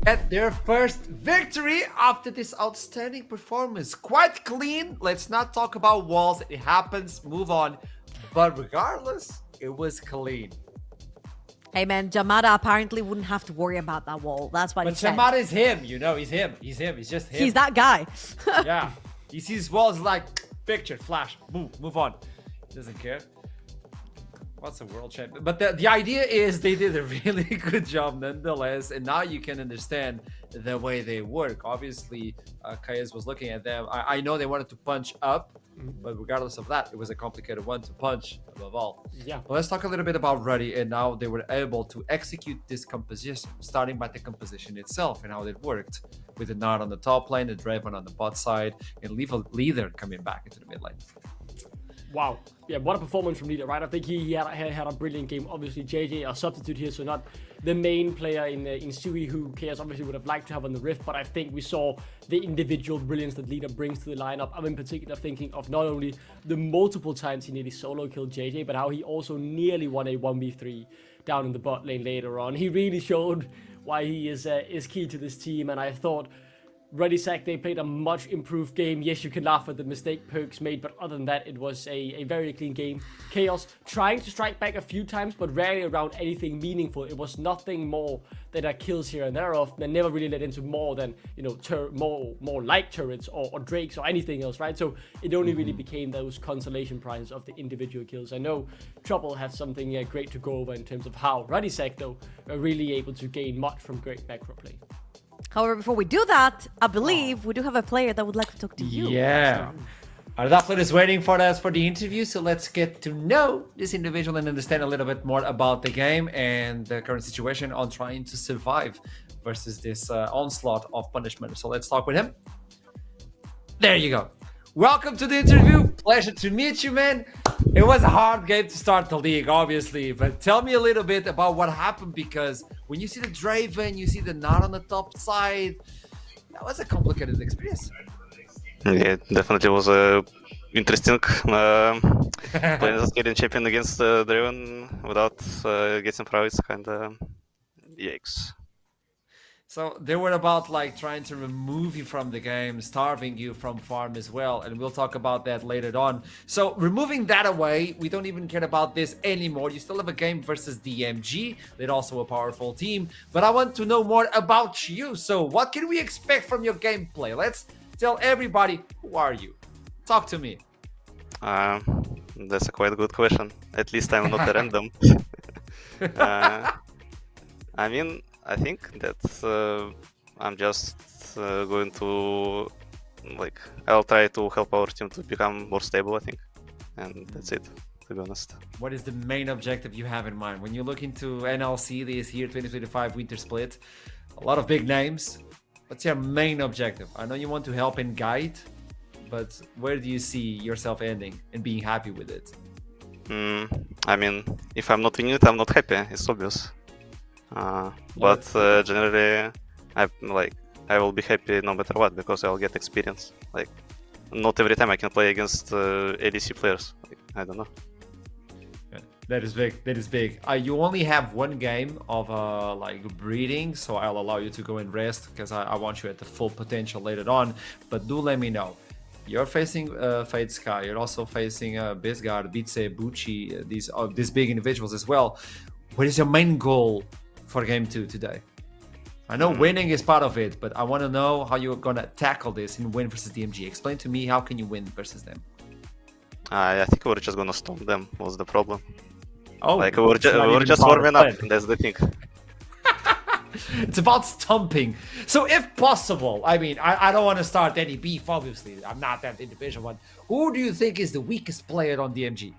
Get their first victory after this outstanding performance. Quite clean. Let's not talk about walls. It happens. Move on. But regardless, it was clean. Hey man, Jamada apparently wouldn't have to worry about that wall. That's what he said. But Jamada is him, you know. He's him. He's him. He's just him. He's that guy. Yeah. He sees walls like picture, flash, boom, move on. He doesn't care. What's a world champion? But the idea is they did a really good job nonetheless, and now you can understand the way they work. Obviously, Kayes was looking at them. I know they wanted to punch up, but regardless of that, it was a complicated one to punch above all. Yeah. But let's talk a little bit about Ruddy and how they were able to execute this composition, starting by the composition itself and how it worked with the Nard on the top lane, the Draven on the bot side, and leave a leader coming back into the mid lane. Wow. Yeah, what a performance from Leader, right? I think he had a brilliant game. Obviously, JJ, a substitute here, so not the main player in Sui, who Chaos obviously would have liked to have on the Rift, but I think we saw the individual brilliance that Leader brings to the lineup. I'm in particular thinking of not only the multiple times he nearly solo killed JJ, but how he also nearly won a 1v3 down in the bot lane later on. He really showed why he is key to this team, and I thought Ready Sack, they played a much improved game. Yes, you can laugh at the mistake Perks made, but other than that, it was a very clean game. Chaos trying to strike back a few times, but rarely around anything meaningful. It was nothing more than kills here and there of, and never really led into more than, you know, more light turrets or drakes or anything else, right? So it only really became those consolation prizes of the individual kills. I know Trouble has something great to go over in terms of how Ready Sack, though, are really able to gain much from great macro play. However, before we do that, I believe we do have a player that would like to talk to you. Yeah. Our Daphne is waiting for us for the interview, so let's get to know this individual and understand a little bit more about the game and the current situation on trying to survive versus this onslaught of punishment. So let's talk with him. There you go. Welcome to the interview. Pleasure to meet you, man. It was a hard game to start the league, obviously, but tell me a little bit about what happened, because when you see the Draven, you see the Nard on the top side, that was a complicated experience. Yeah, definitely was a interesting playing as Canadian champion against Draven without getting prowess, kinda yikes. So they were about like trying to remove you from the game, starving you from farm as well, and we'll talk about that later on. So removing that away, we don't even care about this anymore. You still have a game versus DMG. They're also a powerful team, but I want to know more about you. So what can we expect from your gameplay? Let's tell everybody, who are you? Talk to me. That's a quite good question. At least I'm not a random. I mean, I think that I'm just going to, like, I'll try to help our team to become more stable, I think. And that's it, to be honest. What is the main objective you have in mind? When you look into NLC this year, 2025 Winter Split, a lot of big names. What's your main objective? I know you want to help and guide, but where do you see yourself ending and being happy with it? I mean, if I'm not winning it, I'm not happy, it's obvious. But generally, I will be happy no matter what, because I'll get experience. Like, not every time I can play against ADC players. Like, I don't know. That is big. That is big. You only have one game of like breeding, so I'll allow you to go and rest, because I want you at the full potential later on. But do let me know. You're facing Fade Sky. You're also facing Bisgard, Bitse, Bucci, these big individuals as well. What is your main goal for Game 2 today? I know winning is part of it, but I want to know how you're going to tackle this and win versus DMG. Explain to me, how can you win versus them? I think we're just going to stomp them, was the problem. Oh, like, we're just warming up, that's the thing. It's about stomping. So if possible, I mean, I don't want to start any beef, obviously. I'm not that individual one. Who do you think is the weakest player on DMG?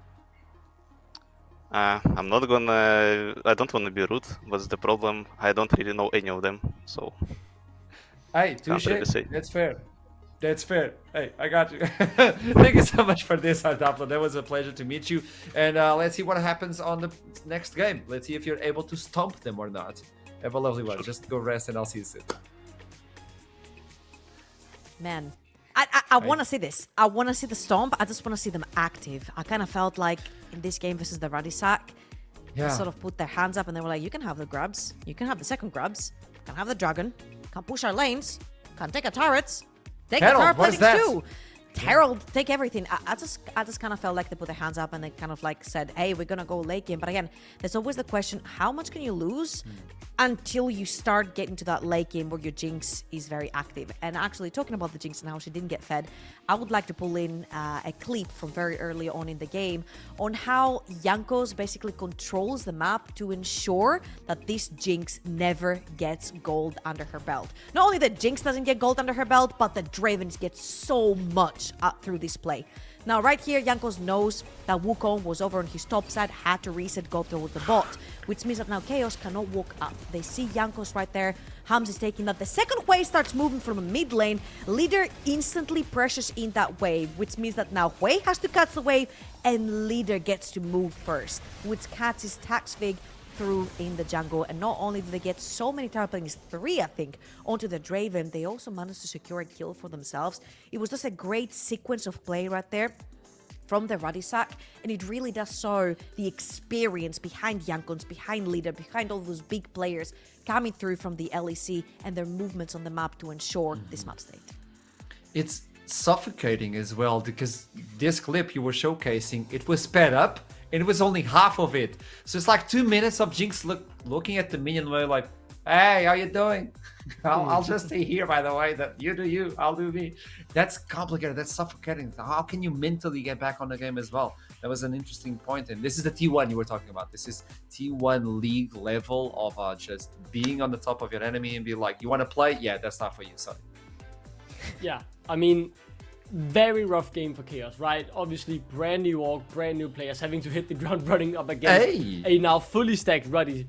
I'm not gonna... I don't want to be rude, but the problem, I don't really know any of them, so... Hey, touche. Really That's fair. That's fair. Hey, I got you. Thank you so much for this, Ardapla. That was a pleasure to meet you. And let's see what happens on the next game. Let's see if you're able to stomp them or not. Have a lovely one. Just go rest and I'll see you soon. Man, I want to see this. I want to see the stomp. I just want to see them active. I kind of felt like in this game versus the Radisac, they sort of put their hands up and they were like, you can have the grabs. You can have the second grabs. You can have the dragon. can push our lanes, can take our turrets, take Herald, the tower what is planings that? too. Herald, take everything. I just kind of felt like they put their hands up and they kind of like said, hey, we're gonna go late game. But again, there's always the question, how much can you lose until you start getting to that late game where your Jinx is very active? And actually, talking about the Jinx and how she didn't get fed, I would like to pull in a clip from very early on in the game on how Jankos basically controls the map to ensure that this Jinx never gets gold under her belt. Not only that Jinx doesn't get gold under her belt, but the Draven gets so much through this play. Now, right here, Jankos knows that Wukong was over on his top side, had to reset, go through with the bot, which means that now Chaos cannot walk up. They see Jankos right there. Hams is taking that. The second wave starts moving from a mid lane. Leader instantly pressures in that wave, which means that now Hui has to catch the wave, and Leader gets to move first, which catches Taxvig through in the jungle. And not only do they get so many tower plays, 3 I think, onto the Draven, they also managed to secure a kill for themselves. It was just a great sequence of play right there from the Radisac, and it really does show the experience behind Jankons, behind Leader, behind all those big players coming through from the LEC and their movements on the map to ensure this map state. It's suffocating as well, because this clip you were showcasing, it was sped up and it was only half of it. So it's like 2 minutes of Jinx looking at the minion like, hey, how you doing? I'll just stay here, by the way, that you do you, I'll do me. That's complicated, that's suffocating. How can you mentally get back on the game as well? That was an interesting point. And this is the T1 you were talking about. This is T1 league level of just being on the top of your enemy and be like, you want to play? Yeah, that's not for you, sorry. Yeah, I mean, very rough game for Chaos, right? Obviously, brand new org, brand new players having to hit the ground running up against a now fully stacked Ruddy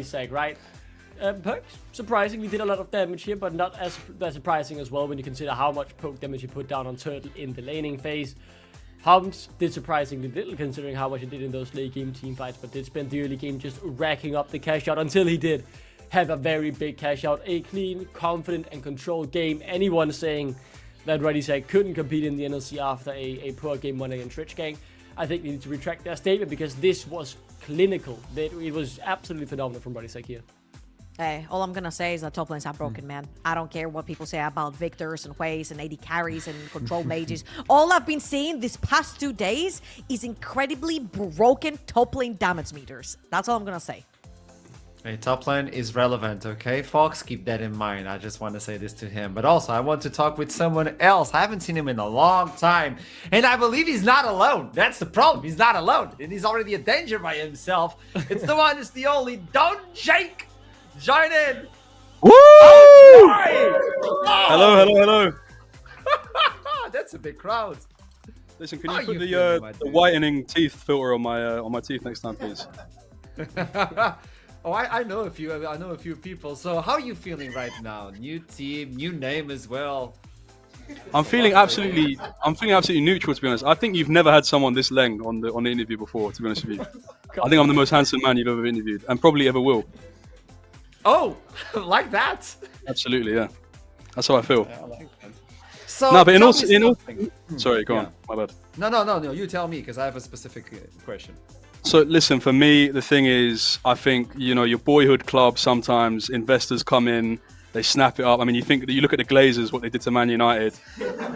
Sag, right? Perks surprisingly did a lot of damage here, but not as surprising as well when you consider how much poke damage he put down on Turtle in the laning phase. Hums did surprisingly little considering how much he did in those late game team fights, but did spend the early game just racking up the cash out until he did have a very big cash out. A clean, confident, and controlled game. Anyone saying that Ruddy Sag couldn't compete in the NLC after a poor game 1 against Rich Gang, I think they need to retract their statement, because this was clinical. It was absolutely phenomenal from Ruddy Sag here. Hey, all I'm gonna say is that top lanes are broken, man. I don't care what people say about Victors and Hueys and AD carries and control mages. All I've been seeing these past 2 days is incredibly broken top lane damage meters. That's all I'm gonna say. Hey, top lane is relevant, okay? Fox, keep that in mind. I just want to say this to him. But also, I want to talk with someone else. I haven't seen him in a long time. And I believe he's not alone. That's the problem. He's not alone. And he's already a danger by himself. It's the one, it's the only. Don't Jake! Join in! Woo! Oh, Hello. That's a big crowd. Listen, can How you put you feeling, my the dude? whitening teeth filter on my teeth next time, please? Oh, I know a few. I know a few people. So, how are you feeling right now? New team, new name as well. I'm feeling absolutely neutral, to be honest. I think you've never had someone this leng on the interview before, to be honest with you. I think I'm the most handsome man you've ever interviewed, and probably ever will. Oh, like that? Absolutely, yeah. That's how I feel. I like that. So, No, but in tell all, me in all, something. sorry, go Yeah. on, my bad. No. You tell me, because I have a specific question. So listen, for me, the thing is, I think, you know, your boyhood club, sometimes investors come in, they snap it up. I mean, you look at the Glazers, what they did to Man United.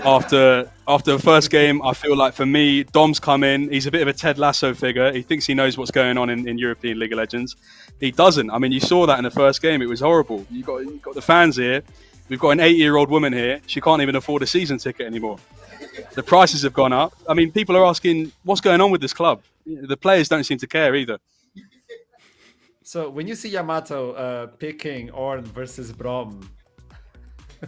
After the first game, I feel like for me, Dom's come in, he's a bit of a Ted Lasso figure. He thinks he knows what's going on in European League of Legends. He doesn't. I mean, you saw that in the first game. It was horrible. You got the fans here. We've got an 80-year-old woman here. She can't even afford a season ticket anymore. The prices have gone up. I mean, people are asking, what's going on with this club? The players don't seem to care either. So, when you see Yamato picking Ornn versus Brom,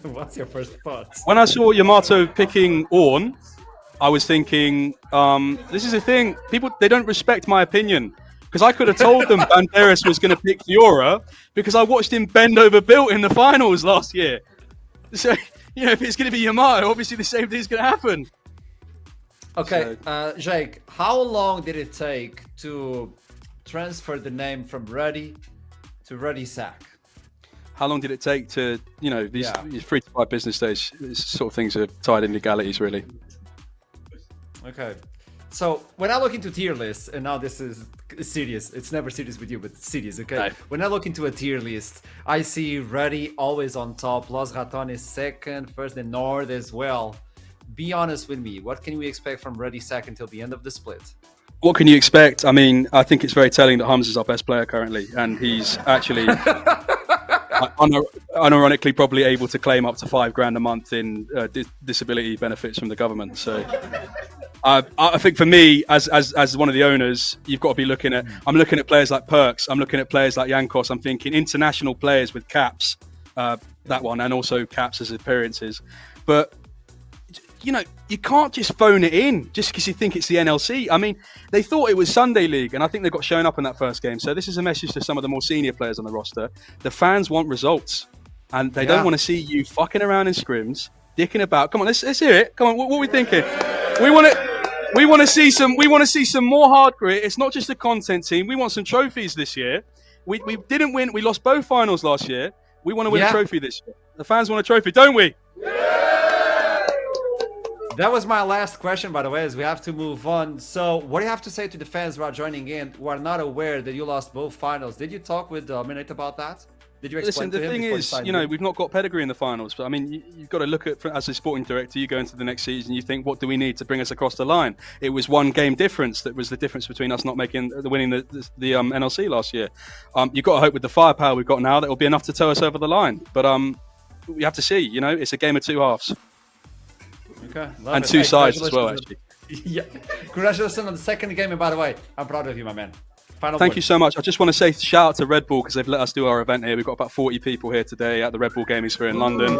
what's your first thoughts? When I saw Yamato picking Ornn, I was thinking, this is the thing. People, they don't respect my opinion. Because I could have told them Banderas was going to pick Fiora because I watched him bend over Built in the finals last year. So, you know, if it's going to be Yamato, obviously the same thing's going to happen. Okay, Jake, how long did it take to transfer the name from Ruddy to Ruddy Sack? How long did it take to, you know, these free to buy business days, these sort of things are tied in legalities, really. Okay. So when I look into tier lists, and now this is serious. It's never serious with you, but serious, okay? No. When I look into a tier list, I see Ready always on top, Los Ratones second, first the Nord as well. Be honest with me, what can we expect from Ready second till the end of the split? What can you expect? I mean, I think it's very telling that Hums is our best player currently, and he's actually unironically probably able to claim up to $5,000 a month in disability benefits from the government. So I think for me, as one of the owners, you've got to be looking at. I'm looking at players like Perks. I'm looking at players like Yankos. I'm thinking international players with caps, that one, and also caps as appearances. But you know, you can't just phone it in just because you think it's the NLC. I mean, they thought it was Sunday League, and I think they got shown up in that first game. So this is a message to some of the more senior players on the roster. The fans want results, and they don't want to see you fucking around in scrims, dicking about. Come on, let's hear it. Come on, what are we thinking? We want to see some more hard grit. It's not just a content team. We want some trophies this year. We didn't win. We lost both finals last year. We want to win a trophy this year. The fans want a trophy, don't we? That was my last question, by the way, as we have to move on. So, what do you have to say to the fans who are joining in, who are not aware that you lost both finals? Did you talk with Minute about that? Did you explain to him? Listen, the thing is, you know, we've not got pedigree in the finals, but I mean, you've got to look at, as a sporting director, you go into the next season, you think, what do we need to bring us across the line? It was one game difference that was the difference between us not winning the NLC last year. You've got to hope with the firepower we've got now that will be enough to tow us over the line. But we have to see. You know, it's a game of two halves. Okay, and two sides as well, actually. Yeah, congratulations on the second game, and by the way, I'm proud of you, my man. Thank you so much. I just want to say shout out to Red Bull because they've let us do our event here. We've got about 40 people here today at the Red Bull Gaming Sphere in London.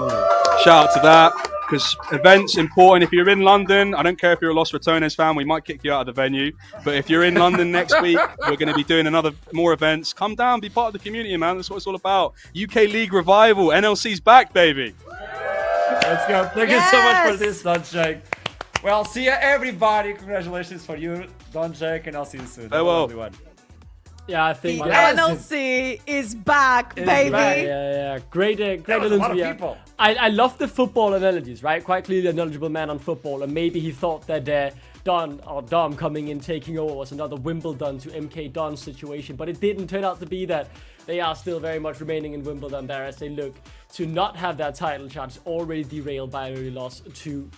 Shout out to that because events important. If you're in London, I don't care if you're a Los Ratones fan, we might kick you out of the venue. But if you're in London next week, we're going to be doing more events. Come down, be part of the community, man. That's what it's all about. UK League revival. NLC's back, baby. Let's go. Thank you so much for this, Donchek. Well, see ya, everybody. Congratulations for you, Donchek, and I'll see you soon. Farewell. Everyone. Yeah, I think the NLC is back, baby. Back. Yeah. Great a lot of people. I love the football analogies, right? Quite clearly a knowledgeable man on football, and maybe he thought that Dom coming in taking over was another Wimbledon to MK Don's situation, but it didn't turn out to be that. They are still very much remaining in Wimbledon there as they look to not have that title chance already derailed by an early loss to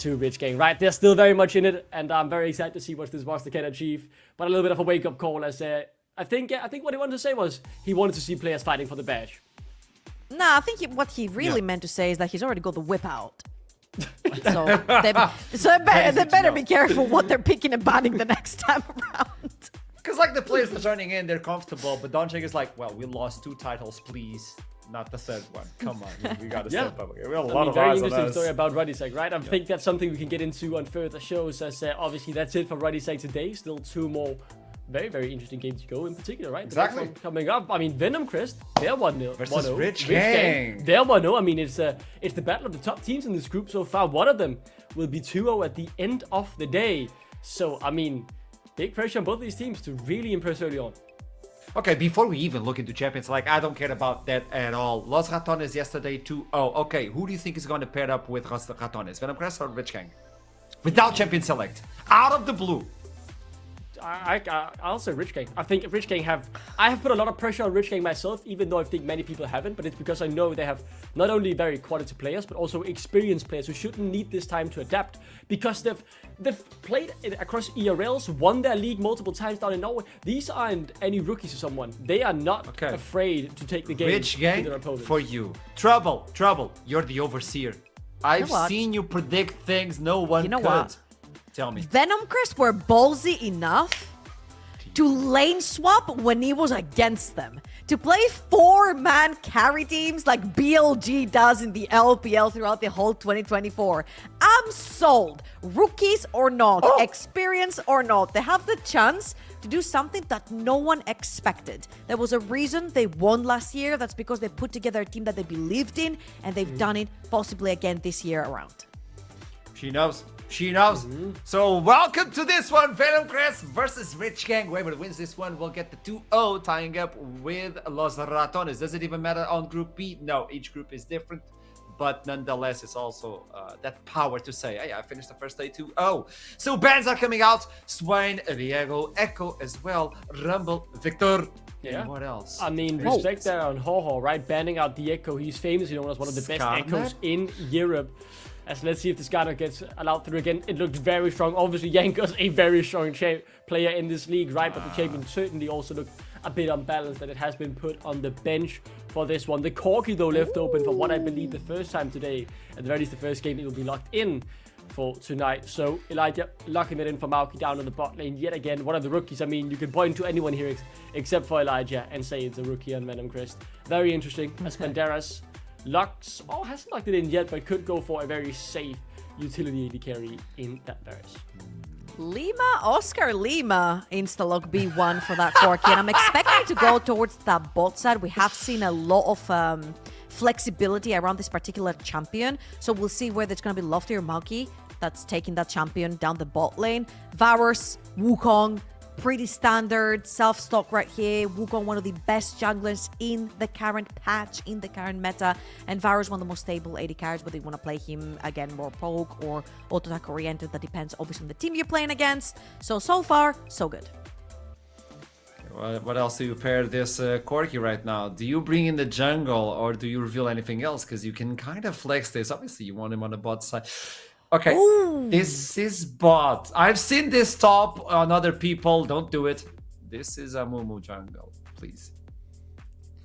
Rich Gang, right? They're still very much in it, and I'm very excited to see what this roster can achieve. But a little bit of a wake-up call as I think what he wanted to say was he wanted to see players fighting for the badge. Nah, I think what he really meant to say is that he's already got the whip out. So they better be careful what they're picking and banning the next time around. Because like the players that are joining in, they're comfortable, but Donchek is like, well, we lost 2 titles, please. Not the third one. Come on, we got to step up. We have a lot of very eyes on interesting us. Story about Radisek, right? I think that's something we can get into on further shows. As obviously that's it for Radisek today. Still 2 more very, very interesting games to go in particular, right? Exactly. Coming up, I mean, Venomcrest, they're 1-0. Versus Rich Gang. They're 1-0. I mean, it's the battle of the top teams in this group so far. One of them will be 2-0 at the end of the day. So, I mean, big pressure on both of these teams to really impress early on. Okay, before we even look into champions, like, I don't care about that at all. Los Ratones yesterday 2-0. Okay, who do you think is going to pair up with Los Ratones? Venomcrest or Rich Gang? Without champion select. Out of the blue. I'll say Rich Gang. I think Rich Gang I have put a lot of pressure on Rich Gang myself, even though I think many people haven't, but it's because I know they have not only very quality players, but also experienced players who shouldn't need this time to adapt, because they've played across ERLs, won their league multiple times down in Norway. These aren't any rookies to someone. They are not afraid to take the game Rich Gang, to their opponents. for you. Trouble. You're the overseer. I've seen you predict things no one could. What? Tell me. Venomcrest were ballsy enough to lane swap when he was against them. To play 4-man carry teams like BLG does in the LPL throughout the whole 2024. I'm sold. Rookies or not, experience or not, they have the chance to do something that no one expected. There was a reason they won last year. That's because they put together a team that they believed in, and they've done it possibly again this year around. She knows. So welcome to this one, Venomcrest versus Rich Gang. Whoever wins this one will get the 2-0, tying up with Los Ratones. Does it even matter on Group B? No, each group is different. but nonetheless, it's also that power to say, hey, I finished the first day 2-0. So bans are coming out. Swain, Viego, Echo as well, Rumble, Victor. Yeah. And what else? I mean, respect there on Ho-Ho, right? Banning out the Echo. He's famously known as one of the best Skarner? Echoes in Europe. As let's see if the Skarner gets allowed through again. It looked very strong. Obviously, Yanko's a very strong player in this league, right? But the champion certainly also looked a bit unbalanced, and it has been put on the bench for this one. The Corki, though, left open for what I believe the first time today. At the very least, the first game it will be locked in for tonight. So Elijah locking it in for Mauki down on the bot lane yet again. One of the rookies. I mean, you can point to anyone here except for Elijah and say it's a rookie on Venomcrest. Very interesting. As Banderas locks, hasn't locked it in yet, but could go for a very safe utility AD carry in that Varus. Oscar Lima insta-lock B1 for that Corki, and I'm expecting to go towards that bot side. We have seen a lot of flexibility around this particular champion, so we'll see whether it's going to be Lofty or Mauki that's taking that champion down the bot lane. Varus, Wukong, pretty standard self-stock right here. Wukong, one of the best junglers in the current patch, in the current meta, and Varus, one of the most stable AD carries, whether you want to play him again more poke or auto-attack oriented. That depends obviously on the team you're playing against. So far, so good. What else do you pair this Corki right now? Do you bring in the jungle or do you reveal anything else? Because you can kind of flex this. Obviously, you want him on the bot side. Okay, This is bot. I've seen this top on other people. Don't do it. This is a Mumu jungle, please.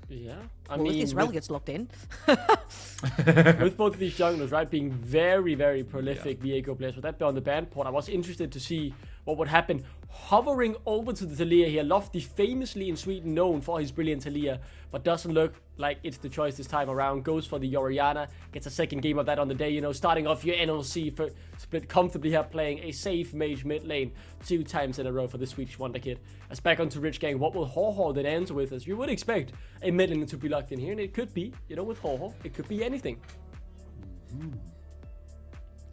Yeah, I mean, Israel gets locked in. With both of these junglers, right, being very, very prolific Viego players, with that on the ban port, I was interested to see what would happen. Hovering over to the Taliyah here, Lofty famously in Sweden known for his brilliant Taliyah, but doesn't look like it's the choice this time around. Goes for the Orianna, gets a second game of that on the day, starting off your NLC for split comfortably here, playing a safe mage mid lane 2 times in a row for the Swedish Wonder Kid. As back onto Rich Gang, what will Ho-Ho then answer with? As you would expect a mid lane to be locked in here, and it could be, with Ho-Ho, it could be anything.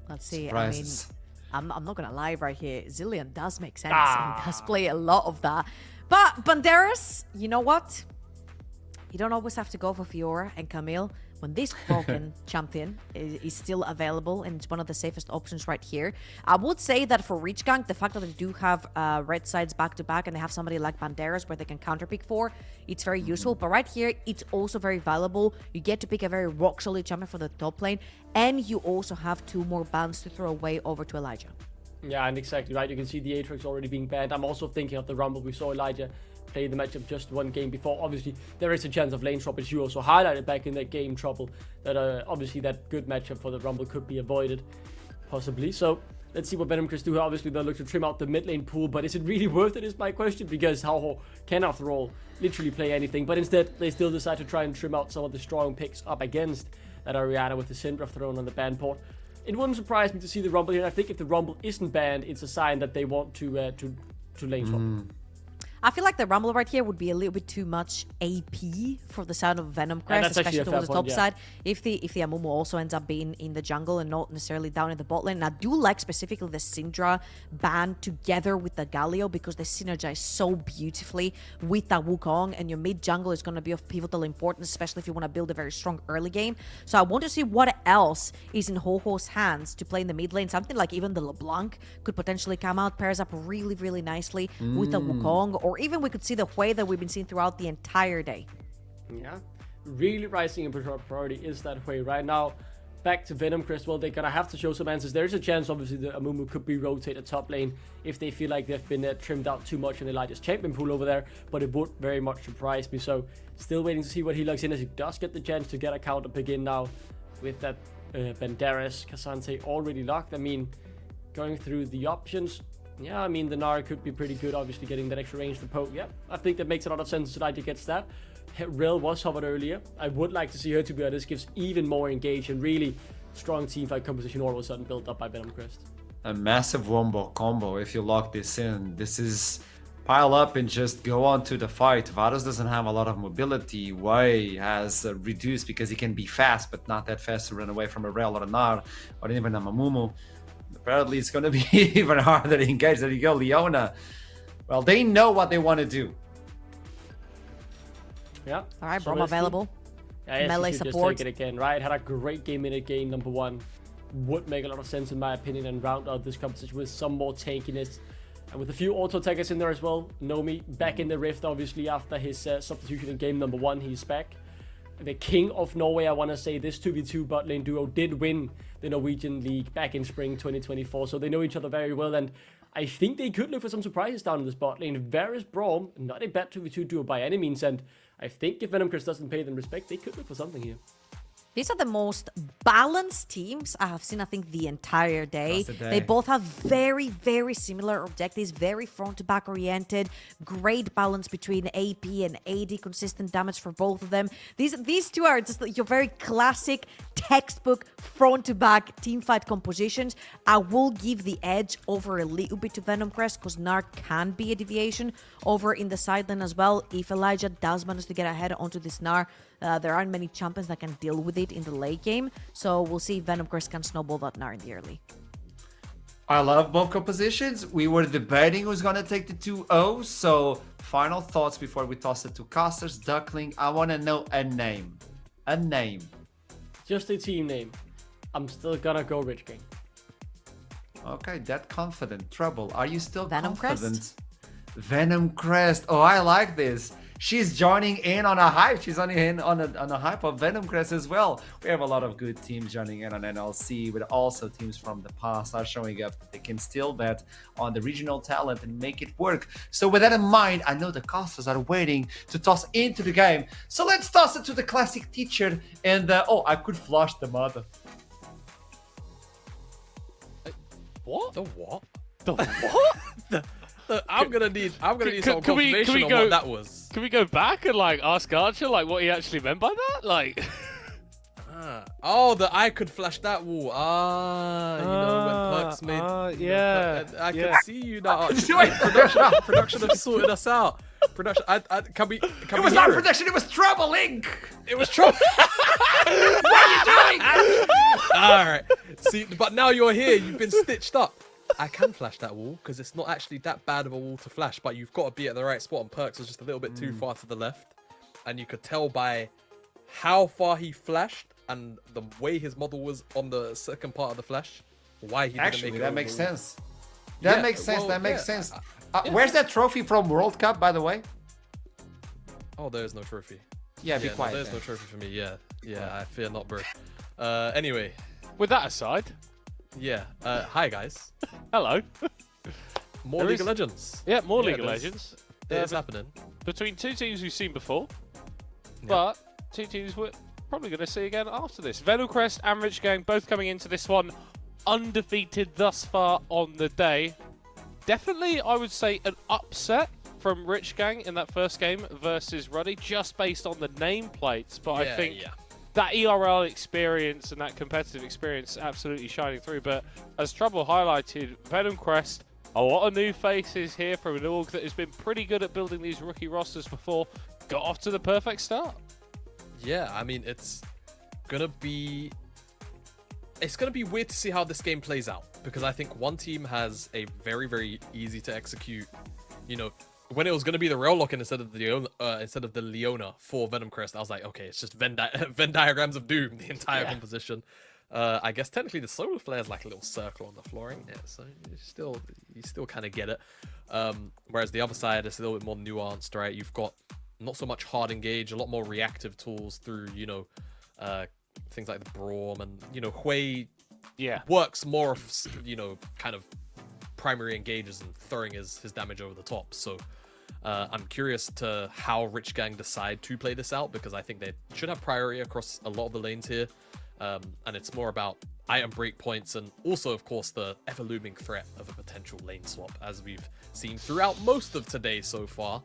Let's see. Surprises. I mean, I'm not gonna lie right here. Zillion does make sense. He does play a lot of that. But Banderas, you know what? You don't always have to go for Fiora and Camille when this broken champion is still available, and it's one of the safest options right here. I would say that for Reach Gang, the fact that they do have red sides back to back and they have somebody like Banderas where they can counterpick for, it's very useful. But right here, it's also very valuable. You get to pick a very rock solid champion for the top lane, and you also have 2 more bans to throw away over to Elijah. Yeah, and exactly right. You can see the Aatrox already being banned. I'm also thinking of the Rumble. We saw Elijah play the matchup just 1 game before. Obviously, there is a chance of lane swap, as you also highlighted back in that game, Trouble, that obviously that good matchup for the Rumble could be avoided, possibly. So let's see what Venomcrest do. Obviously, they'll look to trim out the mid lane pool, but is it really worth it is my question, because Ho-Ho can, after all, literally play anything. But instead, they still decide to try and trim out some of the strong picks up against that Orianna with the Syndra thrown on the ban port. It wouldn't surprise me to see the Rumble here. I think if the Rumble isn't banned, it's a sign that they want to lane swap. I feel like the Rumble right here would be a little bit too much AP for the side of Venomcrest, especially towards the top side. If the Amumu also ends up being in the jungle and not necessarily down in the bot lane. And I do like specifically the Syndra ban together with the Galio, because they synergize so beautifully with that Wukong, and your mid jungle is going to be of pivotal importance, especially if you want to build a very strong early game. So I want to see what else is in Ho-Ho's hands to play in the mid lane. Something like even the LeBlanc could potentially come out, pairs up really, really nicely with the Wukong, or even we could see the way that we've been seeing throughout the entire day. Yeah, really rising in priority is that way right now. Back to Venomcrest, well, they're gonna have to show some answers. There's a chance, obviously, that Amumu could be rotated top lane if they feel like they've been trimmed out too much in Elijah's champion pool over there, but it would very much surprise me. So still waiting to see what he locks in, as he does get the chance to get a counter pick in now with that Banderas Cassante already locked. I mean, going through the options, yeah, I mean, the Nara could be pretty good, obviously, getting that extra range to poke. Yeah, I think that makes a lot of sense. Elijah gets that. Rel was hovered earlier. I would like to see her, to be honest. Gives even more engage and really strong teamfight composition all of a sudden built up by Venomcrest. A massive wombo combo if you lock this in. This is pile up and just go on to the fight. Varus doesn't have a lot of mobility. Wei has reduced because he can be fast, but not that fast to run away from a Rel or a Nar or even a Mamumu. Apparently, it's going to be even harder to engage. There you go, Leona. Well, they know what they want to do. Yeah. All right, so Brom available. Yes, melee you should support. just take it again, right? Had a great game in it, game number 1. Would make a lot of sense in my opinion and round out this competition with some more tankiness. And with a few auto attackers in there as well. Nomi back in the Rift, obviously, after his substitution in game number 1. He's back. The King of Norway, I want to say, this 2v2 bot lane duo did win the Norwegian League back in spring 2024. So they know each other very well. And I think they could look for some surprises down in this bot lane. Varus Braum, not a bad 2v2 duo by any means. And I think if Venomcrest doesn't pay them respect, they could look for something here. These are the most balanced teams I have seen, I think, the entire day. They both have very, very similar objectives, very front-to-back oriented, great balance between AP and AD, consistent damage for both of them. These two are just your very classic textbook front-to-back teamfight compositions. I will give the edge over a little bit to Venomcrest because Gnar can be a deviation over in the side lane as well. If Elijah does manage to get ahead onto this Gnar, there aren't many champions that can deal with it in the late game. So we'll see if Venomcrest can snowball that Gnar in the early. I love both compositions. We were debating who's going to take the 2-0. So final thoughts before we toss it to Casters. Duckling, I want to know a name. A name. Just a team name. I'm still gonna go Rich King. Okay, that confident. Trouble, are you still Venomcrest? confident? Venomcrest. Oh, I like this. She's joining in on a hype. She's joining in on a hype of Venomcrest as well. We have a lot of good teams joining in on NLC, but also teams from the past are showing up that they can still bet on the regional talent and make it work. So with that in mind, I know the casters are waiting to toss into the game. So let's toss it to the classic teacher. And oh, I could flush the mother. What? The what? The what? I'm gonna need some confirmation on what that was. Can we go back and like ask Archer like what he actually meant by that? Like, oh, that I could flash that wall. You know when Perks made. Yeah. I can see you now. Production have sorted us out. Production. Can we? It was not production. It was Trouble Link. It was trouble. What are you doing? All right. See, but now you're here. You've been stitched up. I can flash that wall because it's not actually that bad of a wall to flash, but you've got to be at the right spot, and Perks was just a little bit too far to the left. And you could tell by how far he flashed and the way his model was on the second part of the flash why he didn't make it. That makes sense. That makes sense. Where's that trophy from World Cup, by the way? Oh, there's no trophy. Yeah, be quiet. There's no trophy for me. Yeah, I fear not, bro. Anyway. with that aside, yeah. Hi, guys. hello. More League of Legends. Yeah, more League of Legends. It is happening. Between two teams we've seen before, but two teams we're probably going to see again after this. Venomcrest and Rich Gang both coming into this one undefeated thus far on the day. Definitely, I would say, an upset from Rich Gang in that first game versus Ruddy, just based on the nameplates. But I think that ERL experience and that competitive experience absolutely shining through. But as Trouble highlighted, Venomcrest, a lot of new faces here from an org that has been pretty good at building these rookie rosters before, got off to the perfect start. Yeah, I mean, it's gonna be weird to see how this game plays out, because I think one team has a very, very easy to execute, you know, when it was going to be the rail lock-in instead of the Leona for Venomcrest, I was like, okay, it's just Venn diagrams of doom, the entire composition. I guess technically the solar flare is like a little circle on the flooring, so you still kind of get it. Whereas the other side is a little bit more nuanced, right? You've got not so much hard engage, a lot more reactive tools through, you know, things like the Braum, and, you know, Hui works more of, you know, kind of primary engages and throwing his damage over the top. So I'm curious to how Rich Gang decide to play this out, because I think they should have priority across a lot of the lanes here. And it's more about item break points, and also, of course, the ever-looming threat of a potential lane swap, as we've seen throughout most of today so far.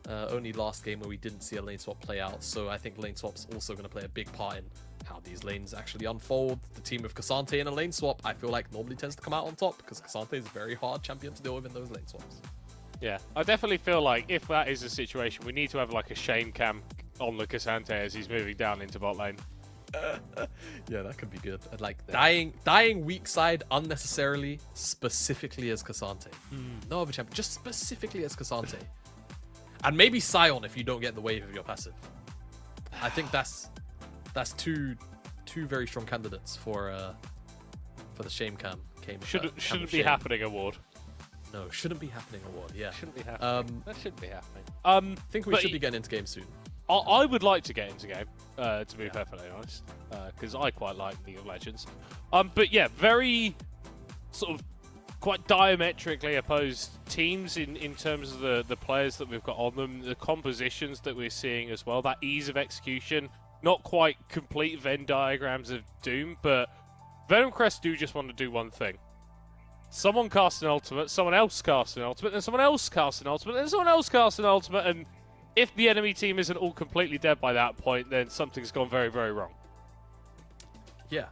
Only last game where we didn't see a lane swap play out, so I think lane swap's also going to play a big part in how these lanes actually unfold. The team of Cassante in a lane swap, I feel like, normally tends to come out on top, because Cassante is a very hard champion to deal with in those lane swaps. Yeah, I definitely feel like if that is the situation, we need to have like a shame cam on the Cassante as he's moving down into bot lane. Yeah, that could be good. Like dying weak side unnecessarily, specifically as Cassante. No other champion, just specifically as Cassante. And maybe Sion if you don't get the wave of your passive. I think that's that's two very strong candidates for the Shame Cam. Shouldn't be happening award. No, shouldn't be happening award. Yeah, Shouldn't be happening. That shouldn't be happening. I think we but should be getting into game soon. I would like to get into game, to be perfectly honest, because I quite like League of Legends. But yeah, very sort of quite diametrically opposed teams in terms of the players that we've got on them, the compositions that we're seeing as well, that ease of execution, not quite complete Venn diagrams of Doom, but Venomcrest do just want to do one thing. Someone casts an ultimate, someone else casts an ultimate, then someone else casts an ultimate, then someone else casts an ultimate, and if the enemy team isn't all completely dead by that point, then something's gone very, very wrong. Yeah,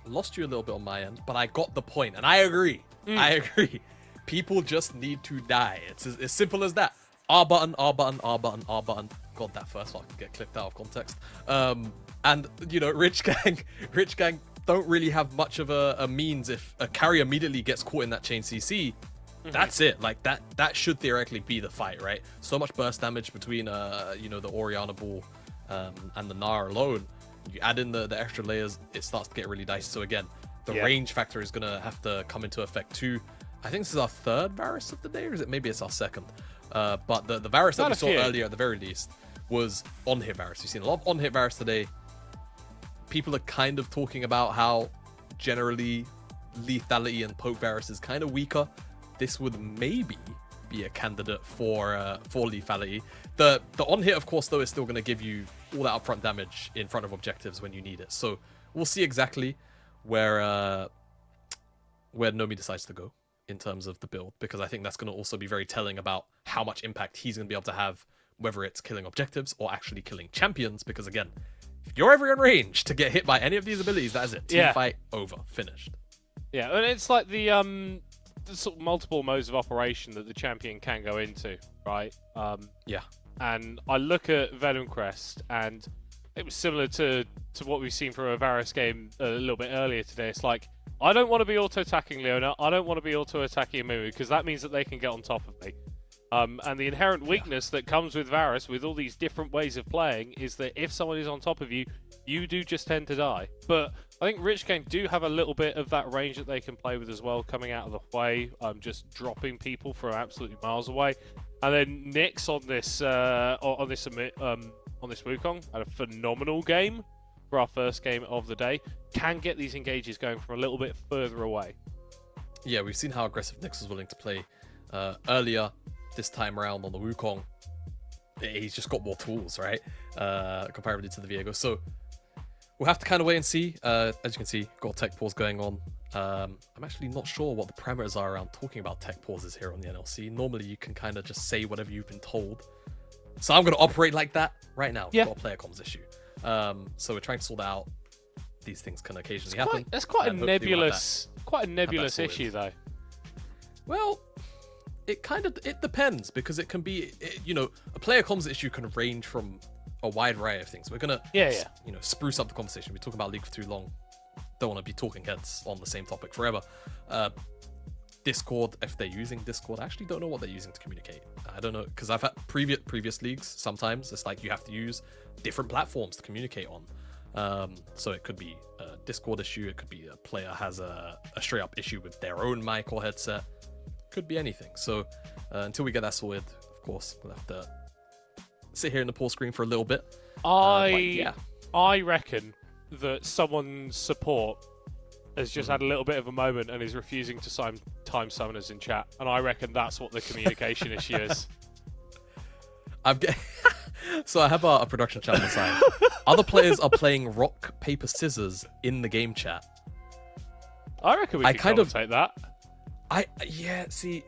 lost you a little bit on my end, but I got the point, and I agree. I agree. People just need to die. It's as simple as that. R button, R button, R button, R button. God, that first one can get clipped out of context. And you know, Rich Gang don't really have much of a means if a carry immediately gets caught in that chain CC. That's it. Like that should theoretically be the fight, right? So much burst damage between you know, the Orianna ball and the Gnar alone. You add in the extra layers, it starts to get really dicey. So again, the range factor is gonna have to come into effect too. I think this is our third Varus of the day, or is it maybe it's our second? But the Varus that we saw earlier at the very least was on-hit Varus. We've seen a lot of on-hit Varus today. People are kind of talking about how generally lethality and poke Varus is kind of weaker. This would maybe be a candidate for lethality. The on-hit, of course, though, is still going to give you all that upfront damage in front of objectives when you need it. So we'll see exactly where Nomi decides to go in terms of the build, because I think that's going to also be very telling about how much impact he's going to be able to have, whether it's killing objectives or actually killing champions, because again, if you're ever in range to get hit by any of these abilities, that is it. Team fight over. Finished. Yeah, and it's like the sort of multiple modes of operation that the champion can go into, right? Yeah. And I look at Venomcrest, and it was similar to what we've seen from a Varus game a little bit earlier today. It's like, I don't want to be auto-attacking Leona, I don't want to be auto-attacking Amumu, because that means that they can get on top of me. And the inherent weakness that comes with Varus, with all these different ways of playing, is that if someone is on top of you, you do just tend to die. But I think Rich Gang do have a little bit of that range that they can play with as well, coming out of the way, just dropping people from absolutely miles away. And then Nyx on this Wukong had a phenomenal game for our first game of the day. Can get these engages going from a little bit further away. Yeah, we've seen how aggressive Nyx was willing to play earlier. This time around on the Wukong, he's just got more tools, right? Comparatively to the Viego. So we'll have to kind of wait and see. As you can see, got tech pause going on. I'm actually not sure what the parameters are around talking about tech pauses here on the NLC. Normally, you can kind of just say whatever you've been told. So I'm going to operate like that right now. Yeah. We've got a player comms issue. So we're trying to sort out. These things can occasionally happen. That's quite a nebulous issue, though. Well, it depends, because it can be, you know, a player comms issue can range from a wide variety of things. We're gonna, you know, spruce up the conversation. We talk about League for too long. Don't want to be talking heads on the same topic forever. Discord, if they're using Discord, I actually don't know what they're using to communicate. I don't know, because I've had previous leagues. Sometimes it's like you have to use different platforms to communicate on. So it could be a Discord issue. It could be a player has a straight up issue with their own mic or headset. Could be anything. So until we get that sorted, of course, we'll have to sit here in the pause screen for a little bit. I reckon that someone's support has just had a little bit of a moment and is refusing to time summoners in chat, and I reckon that's what the communication issue is. So I have a production chat on the side. Other players are playing rock paper scissors in the game chat. I reckon we can commentate that. See,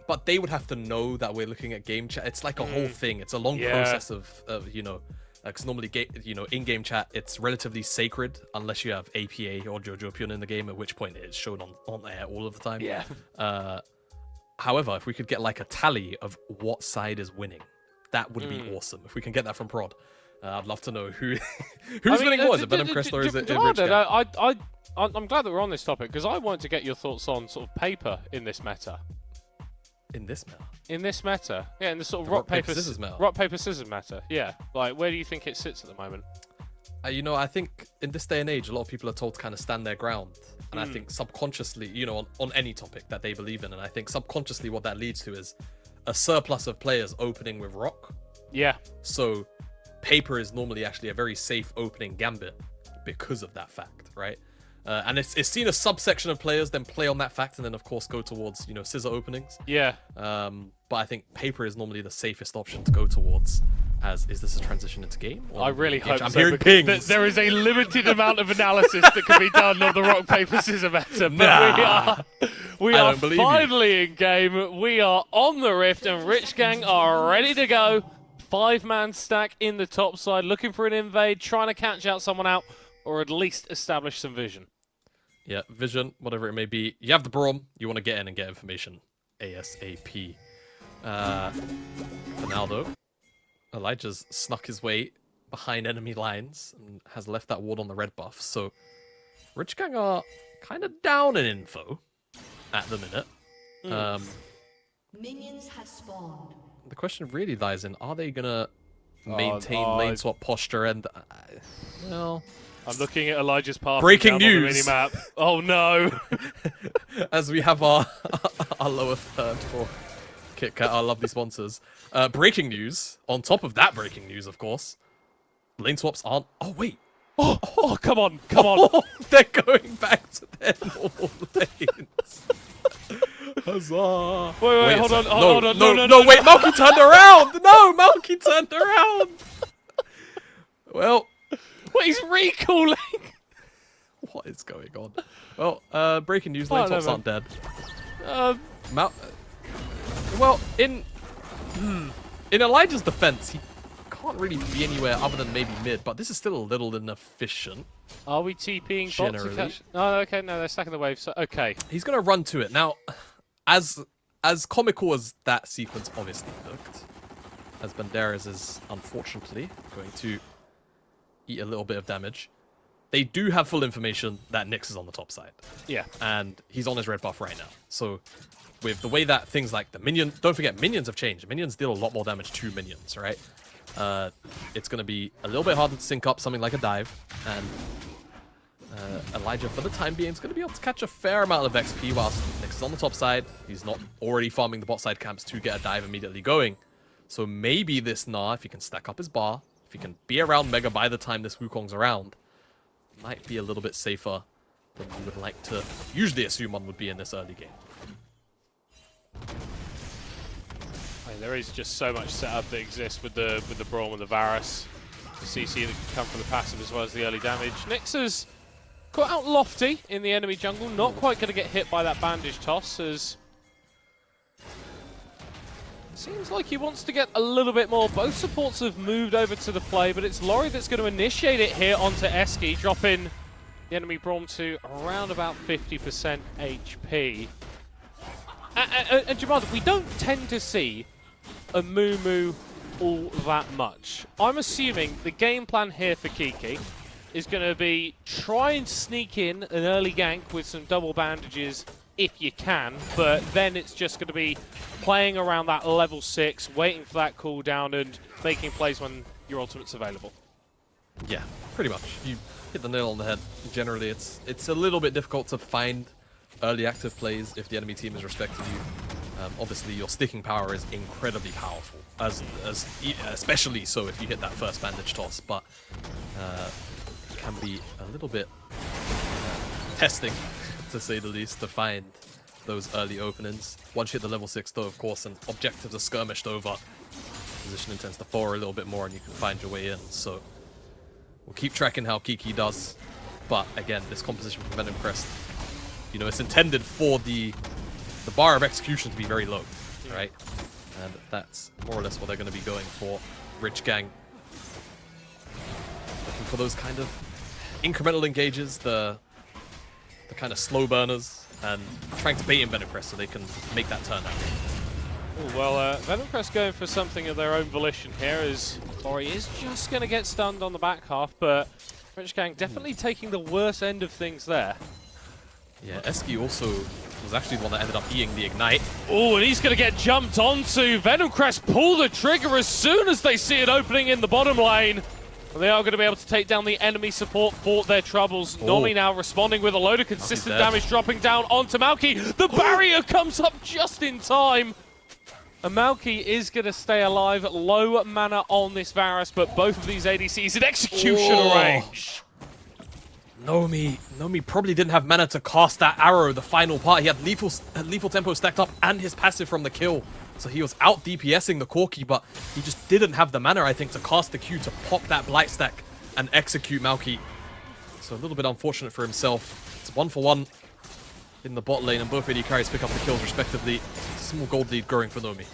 but they would have to know that we're looking at game chat. It's like a whole thing. It's a long process of you know, because normally in-game chat, it's relatively sacred unless you have APA or Jojopion in the game, at which point it's shown on air all of the time. Yeah. However, if we could get like a tally of what side is winning, that would be awesome. If we can get that from Prod, I'd love to know who's winning more. Is it Venomcrest or is it Rich Gang? I'm glad that we're on this topic, because I wanted to get your thoughts on sort of paper in this meta. In this meta? In this meta. Yeah, in the sort of rock, paper, scissors meta. Yeah. Like, where do you think it sits at the moment? You know, I think in this day and age, a lot of people are told to kind of stand their ground. And I think subconsciously, you know, on any topic that they believe in, and I think subconsciously what that leads to is a surplus of players opening with Rock. Yeah. So Paper is normally actually a very safe opening gambit because of that fact, right? And it's seen a subsection of players then play on that fact and then, of course, go towards, you know, scissor openings. Yeah. But I think Paper is normally the safest option to go towards. Is this a transition into game? I really hope I'm so. hearing pings. There is a limited amount of analysis that can be done on the rock, paper, scissors meta. But we are finally in game. We are on the Rift, and Rich Gang are ready to go. 5-man stack in the top side, looking for an invade, trying to catch out someone out, or at least establish some vision. Yeah, vision, whatever it may be. You have the Braum. You want to get in and get information ASAP. For now, though, Elijah's snuck his way behind enemy lines and has left that ward on the red buff. So Rich Gang are kind of down in info at the minute. Minions have spawned. The question really lies in, are they going to maintain lane swap posture? And well, I'm looking at Elijah's path. Breaking down news. On the minimap. Oh no! As we have our lower third for KitKat, our lovely sponsors. Breaking news. On top of that breaking news, of course, lane swaps aren't... Oh, wait. Oh, come on, come on. They're going back to their normal lanes. Huzzah. Wait, hold on. No, wait, Malky turned around. No, Malky turned around. Well... Wait, he's recalling. What is going on? Well, breaking news, lane swaps aren't dead. Well, in Elijah's defense, he can't really be anywhere other than maybe mid, but this is still a little inefficient. Are we TPing bot to catch? Oh, okay, no, they're stacking the wave, so okay. He's going to run to it. Now, as comical as that sequence obviously looked, as Banderas is unfortunately going to eat a little bit of damage, they do have full information that Nyx is on the top side. Yeah. And he's on his red buff right now. So with the way that things like the minion, don't forget, minions have changed. Minions deal a lot more damage to minions, right? It's going to be a little bit harder to sync up something like a dive. And Elijah, for the time being, is going to be able to catch a fair amount of XP whilst Nyx is on the top side. He's not already farming the bot side camps to get a dive immediately going. So maybe this Gnar, if he can stack up his bar, if he can be around Mega by the time this Wukong's around, might be a little bit safer than we would like to usually assume one would be in this early game. I mean, there is just so much setup that exists with the Braum and the Varus. The CC that can come from the passive as well as the early damage. Nyx has got out lofty in the enemy jungle, not quite going to get hit by that bandage toss as... Seems like he wants to get a little bit more. Both supports have moved over to the play, but it's Laurie that's going to initiate it here onto Eski, dropping the enemy Braum to around about 50% HP. And Jamal, we don't tend to see a Moo all that much. I'm assuming the game plan here for Kiki is going to be try and sneak in an early gank with some double bandages if you can, but then it's just going to be playing around that level 6, waiting for that cooldown and making plays when your ultimate's available. Yeah, pretty much. You hit the nail on the head. Generally, it's a little bit difficult to find early active plays if the enemy team is respecting you. Obviously, your sticking power is incredibly powerful, especially so if you hit that first bandage toss, but it can be a little bit testing, to say the least, to find those early openings. Once you hit the level 6 though, of course, and objectives are skirmished over, positioning tends to fall a little bit more and you can find your way in. So we'll keep tracking how Kiki does. But again, this composition from Venomcrest, you know, it's intended for the bar of execution to be very low, right? And that's more or less what they're going to be going for. Rich Gang looking for those kind of incremental engages, the kind of slow burners, and trying to bait in Venomcrest so they can make that turn out. Ooh, well, Venomcrest going for something of their own volition here as Ori is just going to get stunned on the back half, but Rich Gang definitely taking the worst end of things there. Yeah, Eski also was actually the one that ended up eating the Ignite. Oh, and he's going to get jumped onto. Venomcrest pull the trigger as soon as they see it opening in the bottom lane. And they are going to be able to take down the enemy support for their troubles. Nomi now responding with a load of consistent damage dropping down onto Malky. The barrier comes up just in time. And Malky is going to stay alive. Low mana on this Varus, but both of these ADCs in execution range. Nomi probably didn't have mana to cast that arrow, the final part. He had lethal tempo stacked up and his passive from the kill. So he was out DPSing the Corki, but he just didn't have the mana, I think, to cast the Q to pop that Blight stack and execute Malky. So a little bit unfortunate for himself. It's 1-for-1 in the bot lane, and both AD carries pick up the kills respectively. Small gold lead growing for Nomi.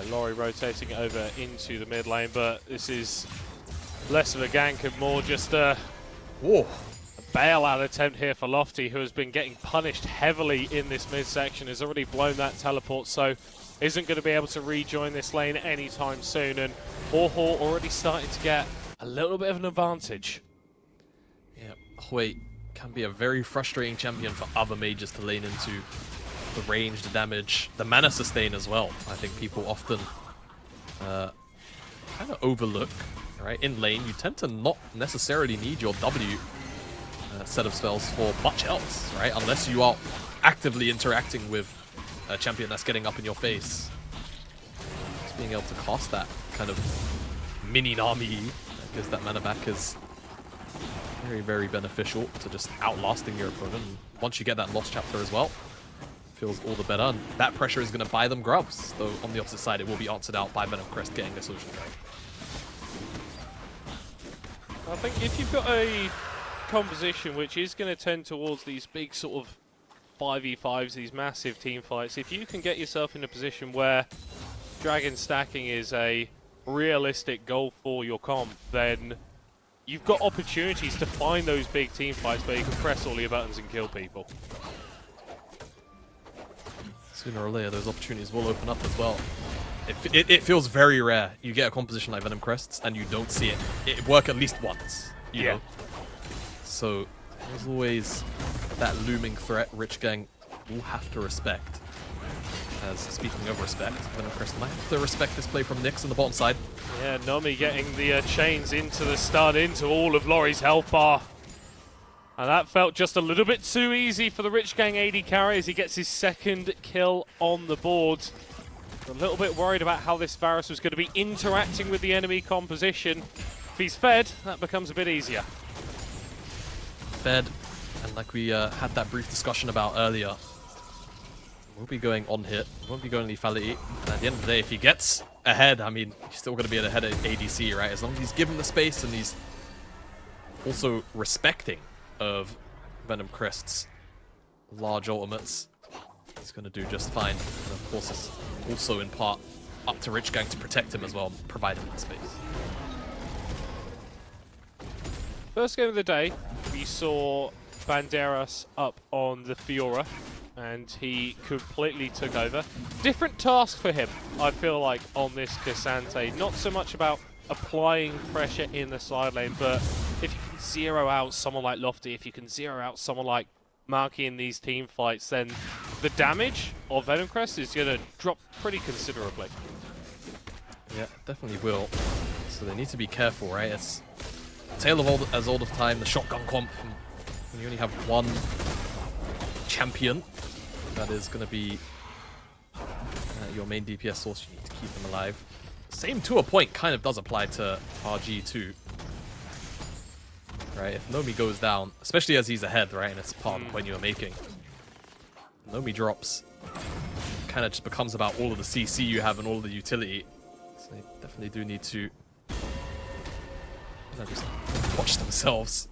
Laurie rotating over into the mid lane, but this is less of a gank and more just a bailout attempt here for Lofty, who has been getting punished heavily in this midsection, has already blown that teleport, so isn't going to be able to rejoin this lane anytime soon, and Orhor already starting to get a little bit of an advantage. Yeah, Hui can be a very frustrating champion for other mages to lane into. The range, the damage, the mana sustain as well. I think people often kind of overlook, right? In lane, you tend to not necessarily need your W set of spells for much else, right? Unless you are actively interacting with a champion that's getting up in your face. Just being able to cast that kind of mini Nami that gives that mana back is very, very beneficial to just outlasting your opponent. And once you get that lost chapter as well, feels all the better, and that pressure is going to buy them grubs, though on the opposite side it will be answered out by Venomcrest getting their solution going. I think if you've got a composition which is going to tend towards these big sort of 5v5s, these massive team fights, if you can get yourself in a position where dragon stacking is a realistic goal for your comp, then you've got opportunities to find those big team fights where you can press all your buttons and kill people. Sooner or later, those opportunities will open up as well. It feels very rare. You get a composition like Venomcrest and you don't see it work at least once. You know? So there's always that looming threat Rich Gang will have to respect. As speaking of respect, Venomcrest might have to respect this play from Nyx on the bottom side. Yeah, Nomi getting the chains into the stun, into all of Laurie's health bar. And that felt just a little bit too easy for the Rich Gang AD carry as he gets his second kill on the board. A little bit worried about how this Varus was going to be interacting with the enemy composition. If he's fed, that becomes a bit easier. Fed, and like we had that brief discussion about earlier, we'll be going on hit, won't be going lethality. And at the end of the day, if he gets ahead, I mean, he's still going to be ahead of ADC, right? As long as he's given the space and he's also respecting of Venomcrest's large ultimates, he's going to do just fine. And of course, it's also in part up to Rich Gang to protect him as well, provide him that space. First game of the day, we saw Banderas up on the Fiora, and he completely took over. Different task for him, I feel like, on this Cassante. Not so much about applying pressure in the side lane, but if you can zero out someone like Lofty, if you can zero out someone like Marky in these team fights, then the damage of Venomcrest is going to drop pretty considerably. Yeah, definitely will. So they need to be careful, right? It's tale of as old of time, the shotgun comp. When you only have one champion, that is going to be your main DPS source. You need to keep them alive. Same to a point kind of does apply to RG too. Right, if Nomi goes down, especially as he's ahead, right, and it's part of the point you were making. Nomi drops, kind of just becomes about all of the CC you have and all of the utility. So they definitely do need to just watch themselves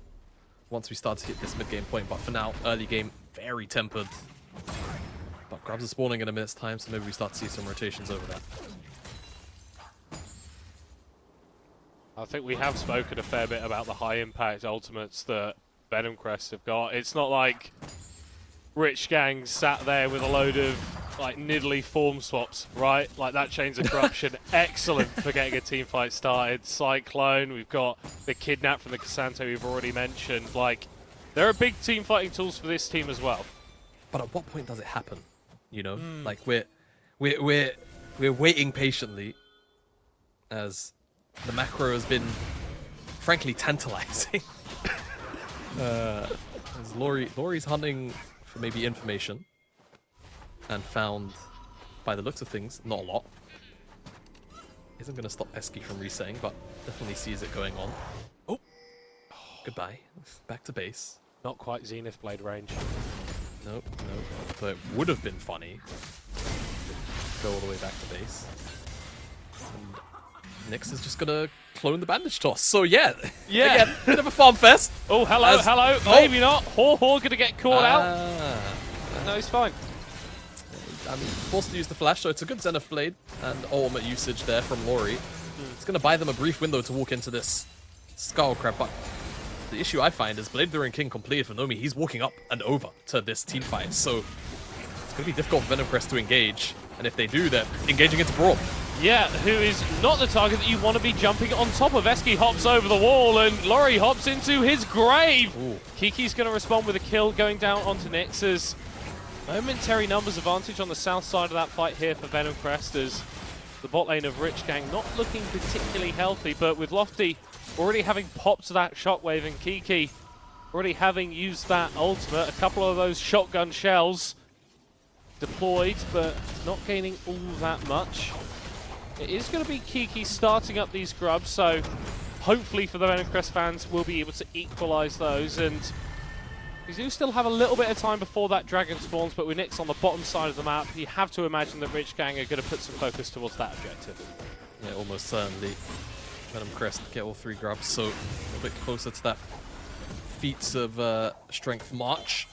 once we start to hit this mid-game point. But for now, early game, very tempered. But grabs are spawning in a minute's time, so maybe we start to see some rotations over that. I think we have spoken a fair bit about the high-impact ultimates that Venomcrest have got. It's not like Rich Gang sat there with a load of like niddly form swaps, right? Like that Chains of Corruption, excellent for getting a team fight started. Cyclone, we've got the Kidnap from the Cassante we've already mentioned. Like, there are big team fighting tools for this team as well. But at what point does it happen? You know, like we're waiting patiently as the macro has been frankly tantalizing. As Laurie's hunting for maybe information, and found, by the looks of things, not a lot. Isn't going to stop Eski from resetting, but definitely sees it going on. Oh, goodbye. Back to base. Not quite Zenith Blade range. Nope, nope. But it would have been funny. Go all the way back to base. And Nyx is just gonna clone the bandage toss. So yeah, again, bit of a farm fest. Oh, hello, hello. Maybe not. Haw gonna get caught out. No, he's fine. I mean, forced to use the flash, so it's a good Zenith Blade and ultimate usage there from Laurie. It's gonna buy them a brief window to walk into this Skull Crab, but the issue I find is Blade During King completed for Nomi. He's walking up and over to this team fight, so it's gonna be difficult for Venomcrest to engage. And if they do, they're engaging into Brawl. Yeah, who is not the target that you want to be jumping on top of. Eski hops over the wall and Laurie hops into his grave. Ooh. Kiki's going to respond with a kill going down onto Nyx as momentary numbers advantage on the south side of that fight here for Venomcrest as the bot lane of Rich Gang not looking particularly healthy, but with Lofty already having popped that shockwave and Kiki already having used that ultimate, a couple of those shotgun shells deployed, but not gaining all that much. It is going to be Kiki starting up these grubs, so hopefully for the Venomcrest fans we'll be able to equalise those, and we do still have a little bit of time before that dragon spawns, but with Nyx on the bottom side of the map, you have to imagine that Rich Gang are going to put some focus towards that objective. Yeah, almost certainly. Venomcrest get all 3 grubs, so a little bit closer to that feats of strength march.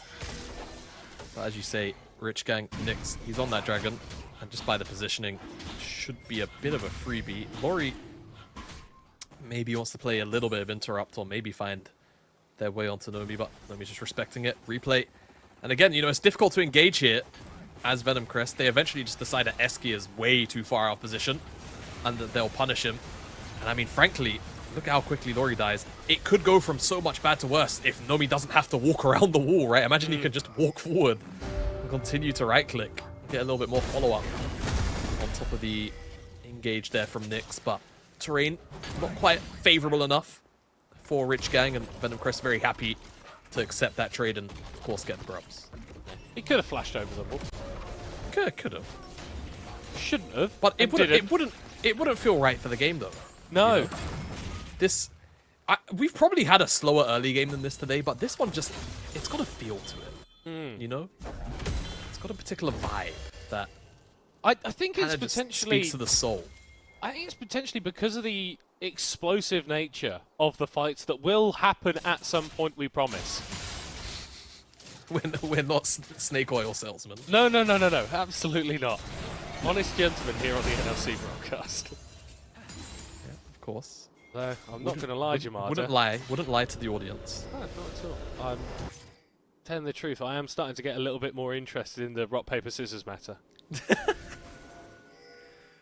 But as you say, Rich Gang, Nyx, he's on that dragon, and just by the positioning, should be a bit of a freebie. Laurie maybe wants to play a little bit of interrupt, or maybe find their way onto Nomi, but Nomi's just respecting it. Replay. And again, you know, it's difficult to engage here as Venomcrest. They eventually just decide that Eski is way too far out of position, and that they'll punish him. And I mean, frankly, look at how quickly Laurie dies. It could go from so much bad to worse if Nomi doesn't have to walk around the wall, right? Imagine he could just walk forward and continue to right-click, get a little bit more follow-up on top of the engage there from Nyx, but terrain not quite favorable enough for Rich Gang, and Venomcrest very happy to accept that trade and, of course, get the grubs. He could have flashed over the wall. Could have. Shouldn't have. But it wouldn't feel right for the game, though. No. You know? We've probably had a slower early game than this today, but this one just, it's got a feel to it. You know? It's got a particular vibe that I think it's potentially speaks to the soul. I think it's potentially because of the explosive nature of the fights that will happen at some point, we promise. We're not snake oil salesmen. No, absolutely not. Honest gentlemen here on the NLC broadcast. Yeah, of course. No, I'm not going to lie, Jamada. Wouldn't lie to the audience. No, not at all. I'm telling the truth. I am starting to get a little bit more interested in the rock, paper, scissors matter.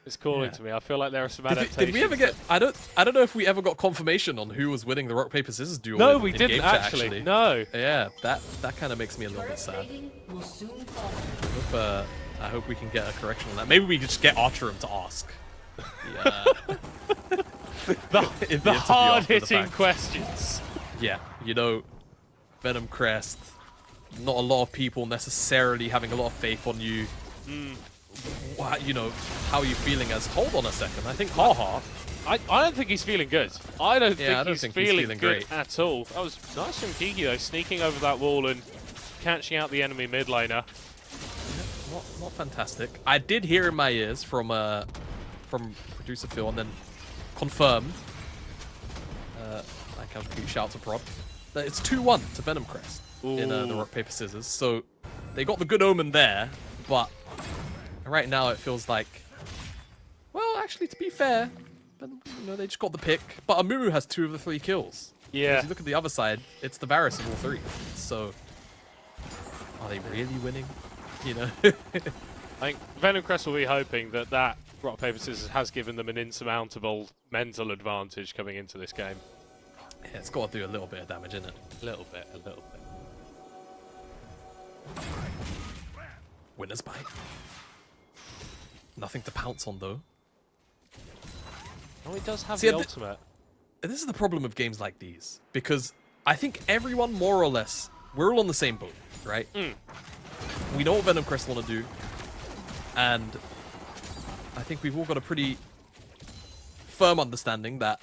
It's calling to me. I feel like there are some adaptations. Did we ever get? I don't know if we ever got confirmation on who was winning the rock paper scissors duel. No, we didn't actually. No. Yeah, that kind of makes me a little bit sad. I hope we can get a correction on that. Maybe we could just get Archerum to ask. The hard-hitting questions. Yeah, you know, Venomcrest. Not a lot of people necessarily having a lot of faith on you. You know, how are you feeling as... Hold on a second, I think Haha... I don't think he's feeling good. I don't think he's feeling good great at all. That was nice from Kiki, though, sneaking over that wall and catching out the enemy mid laner. Not fantastic. I did hear in my ears from producer Phil, and then confirmed, like a big shout to Prod, that it's 2-1 to Venomcrest in the rock, paper, scissors. So they got the good omen there, but right now it feels like, well, actually, to be fair, you know, they just got the pick. But Amumu has 2 of the 3 kills. Yeah. If you look at the other side, it's the Varus of all 3. So are they really winning? You know? I think Venomcrest will be hoping that that rock, paper, scissors has given them an insurmountable mental advantage coming into this game. Yeah, it's got to do a little bit of damage, isn't it? A little bit. Winner's bite. Nothing to pounce on, though. Oh, he does have See, the ultimate. this is the problem with games like these, because I think everyone more or less, we're all on the same boat, right? We know what Venomcrest want to do, and I think we've all got a pretty firm understanding that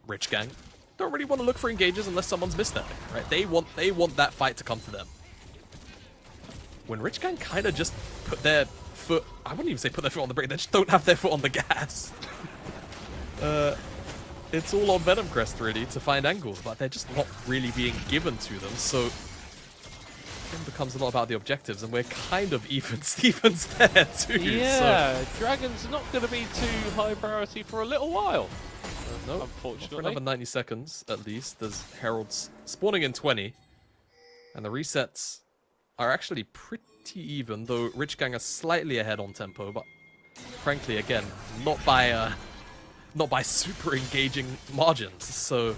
Rich Gang don't really want to look for engages unless someone's missed them, right? They want that fight to come to them. When Rich Gang kind of just put their foot, I wouldn't even say put their foot on the brake, they just don't have their foot on the gas. It's all on Venomcrest really to find angles, but they're just not really being given to them, so it becomes a lot about the objectives, and we're kind of even Stevens there too. Yeah, Dragon's not going to be too high priority for a little while. No, unfortunately. for another 90 seconds at least. There's Heralds spawning in 20, and the resets are actually pretty even, though Rich Gang are slightly ahead on tempo, but frankly, again, not by super engaging margins. So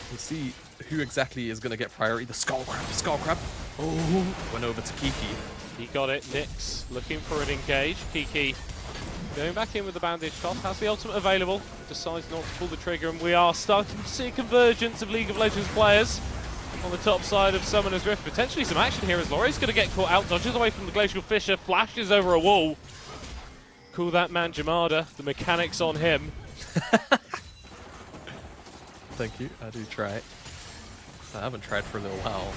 we'll see who exactly is going to get priority. The Skull Crab. Oh, went over to Kiki. He got it. Nyx looking for an engage. Kiki going back in with the bandage toss. Has the ultimate available. Decides not to pull the trigger, and we are starting to see a convergence of League of Legends players on the top side of Summoner's Rift. Potentially some action here as Laurie's going to get caught out. Dodges away from the Glacial Fissure. Flashes over a wall. Call that man Jamada. The mechanics on him. Thank you. I do try. I haven't tried for a little while.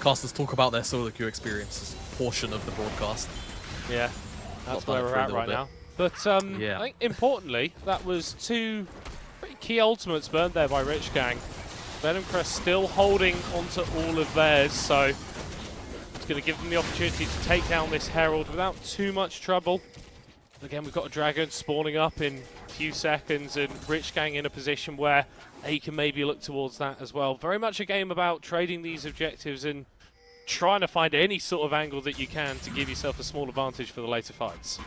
Casters talk about their solo queue experiences portion of the broadcast. Yeah, that's where we're at right now. But yeah. I think importantly, that was two pretty key ultimates burned there by Rich Gang. Venomcrest still holding onto all of theirs, so it's going to give them the opportunity to take down this Herald without too much trouble. Again, we've got a Dragon spawning up in a few seconds, and Rich Gang in a position where they can maybe look towards that as well. Very much a game about trading these objectives and trying to find any sort of angle that you can to give yourself a small advantage for the later fights.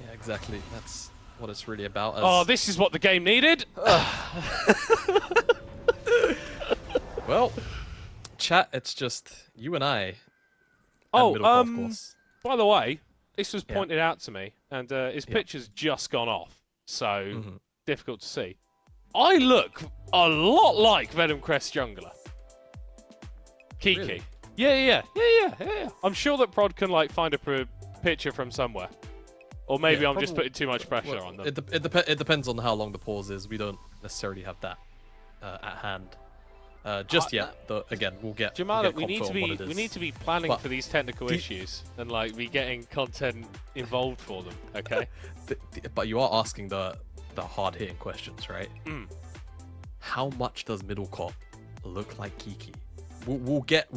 Yeah, exactly. That's what it's really about. Oh, this is what the game needed! Well, chat, it's just you and I. Oh, of course. By the way, this was pointed out to me, and his picture's just gone off, so difficult to see. I look a lot like Venomcrest Jungler. Kiki. Really? Yeah. I'm sure that Prod can like find a picture from somewhere. Or maybe I'm just putting too much pressure on them. It depends on how long the pause is. We don't necessarily have that at hand just yet. Though again, we'll get. Jamada, we need to be planning for these technical issues and like be getting content involved for them. Okay. But you are asking the hard-hitting questions, right? How much does middle cop look like Kiki? We'll get.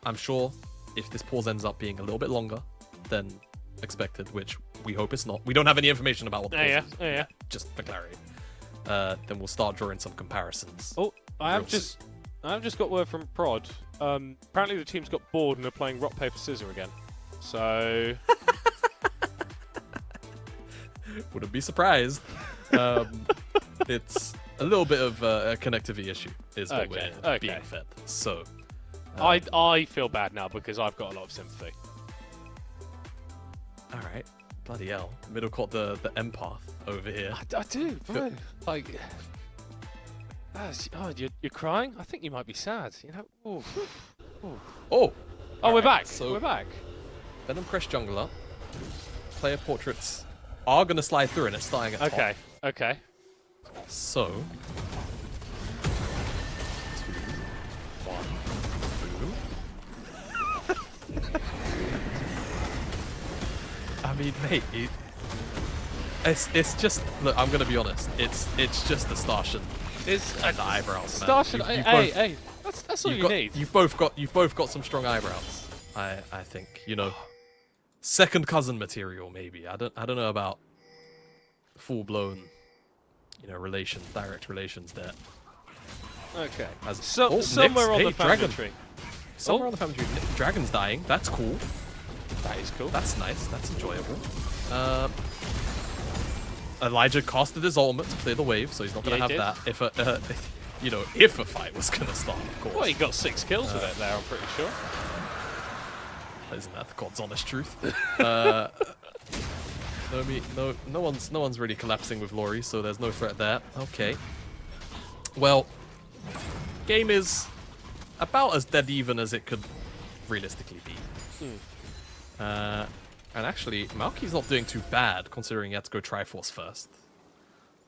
I'm sure if this pause ends up being a little bit longer than expected, which we hope it's not. We don't have any information about what the pause is. Yeah. Just for clarity. Then we'll start drawing some comparisons. Oh, I've just got word from Prod. Apparently the team's got bored and are playing rock paper scissors again. So wouldn't be surprised. It's a little bit of a connectivity issue, is what we're being fed. So I feel bad now because I've got a lot of sympathy. All right, bloody hell, middle court the empath over here. I do, bro. Like, you're crying. I think you might be sad. You know. Oh, we're back. So we're back. Venomcrest Jungler. Player portraits are going to slide through, and it's starting at top. Okay. So, 2, 1, boom. I mean, mate, it's just. Look, I'm going to be honest. It's just the Starshin. And the eyebrows, man. Starshin. Hey. That's all you need. You've both got some strong eyebrows. I think, you know, second cousin material maybe. I don't know about full blown, you know, direct relations there. Okay. Nyx, Somewhere on the family tree. Somewhere on the family tree. Dragon's dying. That's cool. That is cool. That's nice. That's enjoyable. Elijah casted his ultimate to clear the wave, so he's not going to have that. If a fight was going to start, of course. Well, he got 6 kills with it there, I'm pretty sure. Isn't that the God's honest truth? No one's really collapsing with Lori, so there's no threat there. Okay. Well, game is about as dead even as it could realistically be. And actually, Malky's not doing too bad considering he had to go Triforce first.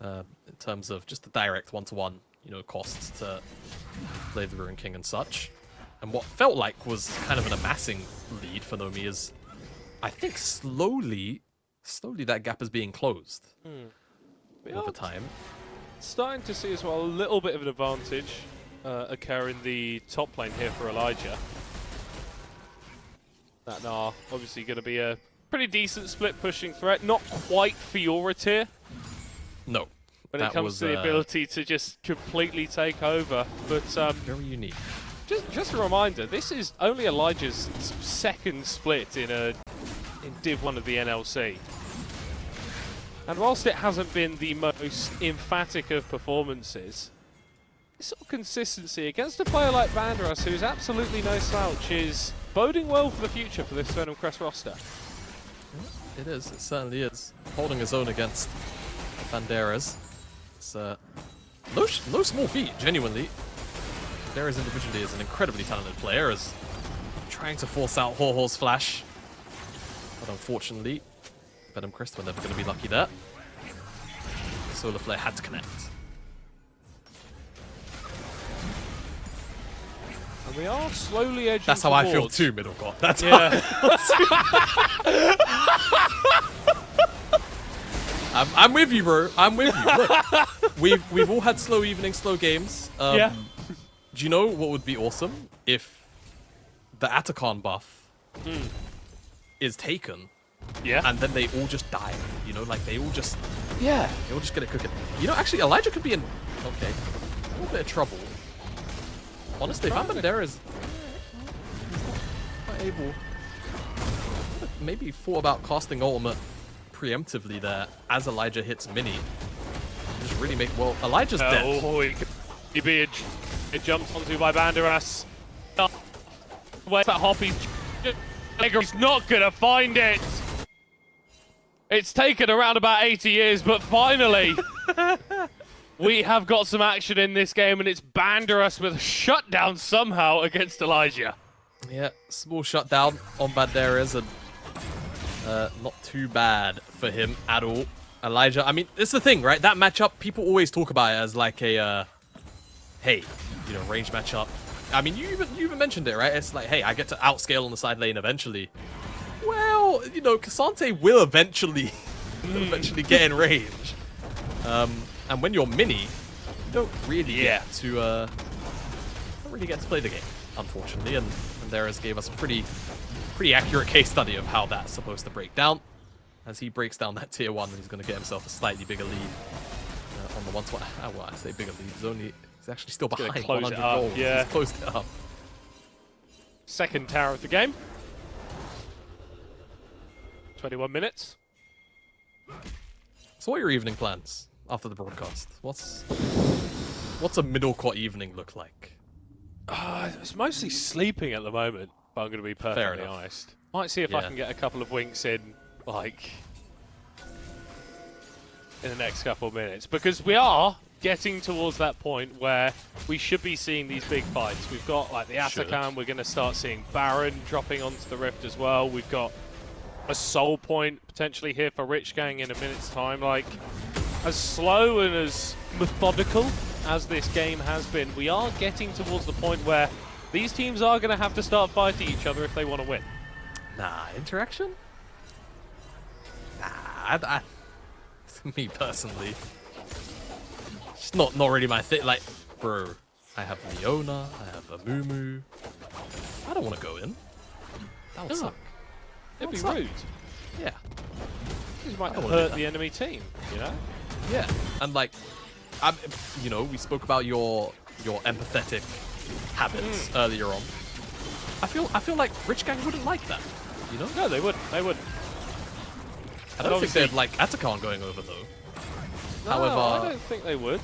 In terms of just the direct one-to-one, costs to play the Ruin King and such. And what felt like was kind of an amassing lead for Nomi is, I think slowly that gap is being closed over time. Starting to see as well a little bit of an advantage occur in the top lane here for Elijah. That are obviously going to be a pretty decent split pushing threat. Not quite Fiora tier. No. When it comes to the ability to just completely take over. But very unique. Just a reminder, this is only Elijah's second split in Div 1 of the NLC. And whilst it hasn't been the most emphatic of performances, this sort of consistency against a player like Banderas, who's absolutely no slouch, is boding well for the future for this Venomcrest roster. It is, it certainly is. Holding his own against Banderas. It's no small feat, genuinely. Banderas individually is an incredibly talented player, is trying to force out Ho-Ho's flash. But unfortunately, Venomcrest were never going to be lucky there. Solar Flare had to connect. And we are slowly edging That's how towards... I feel too, Middle God. That's yeah. I'm with you, bro. I'm with you. Look, we've all had slow evenings, slow games. Yeah. Do you know what would be awesome if the Atacon buff is taken? Yeah. And then they all just die. Like they all just get it cooking. Actually, Elijah could be in a little bit of trouble. Honestly, if Bandera is quite able, maybe thought about casting ultimate preemptively there as Elijah hits mini. Just really make Elijah's dead. Oh, it could be it jumped onto by Banderas. Where's that Hoppy? He's not gonna find it. It's taken around about 80 years, but finally, we have got some action in this game, and it's Banderas with a shutdown somehow against Elijah. Yeah, small shutdown on Banderas, and not too bad for him at all. Elijah, I mean, it's the thing, right? That matchup, people always talk about it as like a, hey, range matchup. I mean, you even mentioned it, right? It's like, hey, I get to outscale on the side lane eventually. Well, Cassante will eventually get in range. And when you're mini, you don't really get to play the game, unfortunately. And Banderas gave us a pretty accurate case study of how that's supposed to break down. As he breaks down that tier 1, he's going to get himself a slightly bigger lead on the 120. Well, I say bigger lead. He's actually still behind 100 goals. Yeah. He's closed it up. Second tower of the game. 21 minutes. So what are your evening plans after the broadcast? What's a middle court evening look like? It's mostly sleeping at the moment, but I'm going to be perfectly honest. Might see if I can get a couple of winks in, in the next couple of minutes, because we are getting towards that point where we should be seeing these big fights. We've got the Atacon, we're going to start seeing Baron dropping onto the Rift as well. We've got a soul point potentially here for Rich Gang in a minute's time. As slow and as methodical as this game has been, we are getting towards the point where these teams are going to have to start fighting each other if they want to win. Nah, interaction? Nah, me personally, it's not really my thing. Bro, I have Leona, I have a Mumu. I don't want to go in. That would suck. It'd be rude. Yeah. It might hurt the enemy team, Yeah, and we spoke about your empathetic habits earlier on. I feel like Rich Gang wouldn't like that, No, they wouldn't. They wouldn't. I don't think they'd like Atacon going over though. No, However, I don't think they would.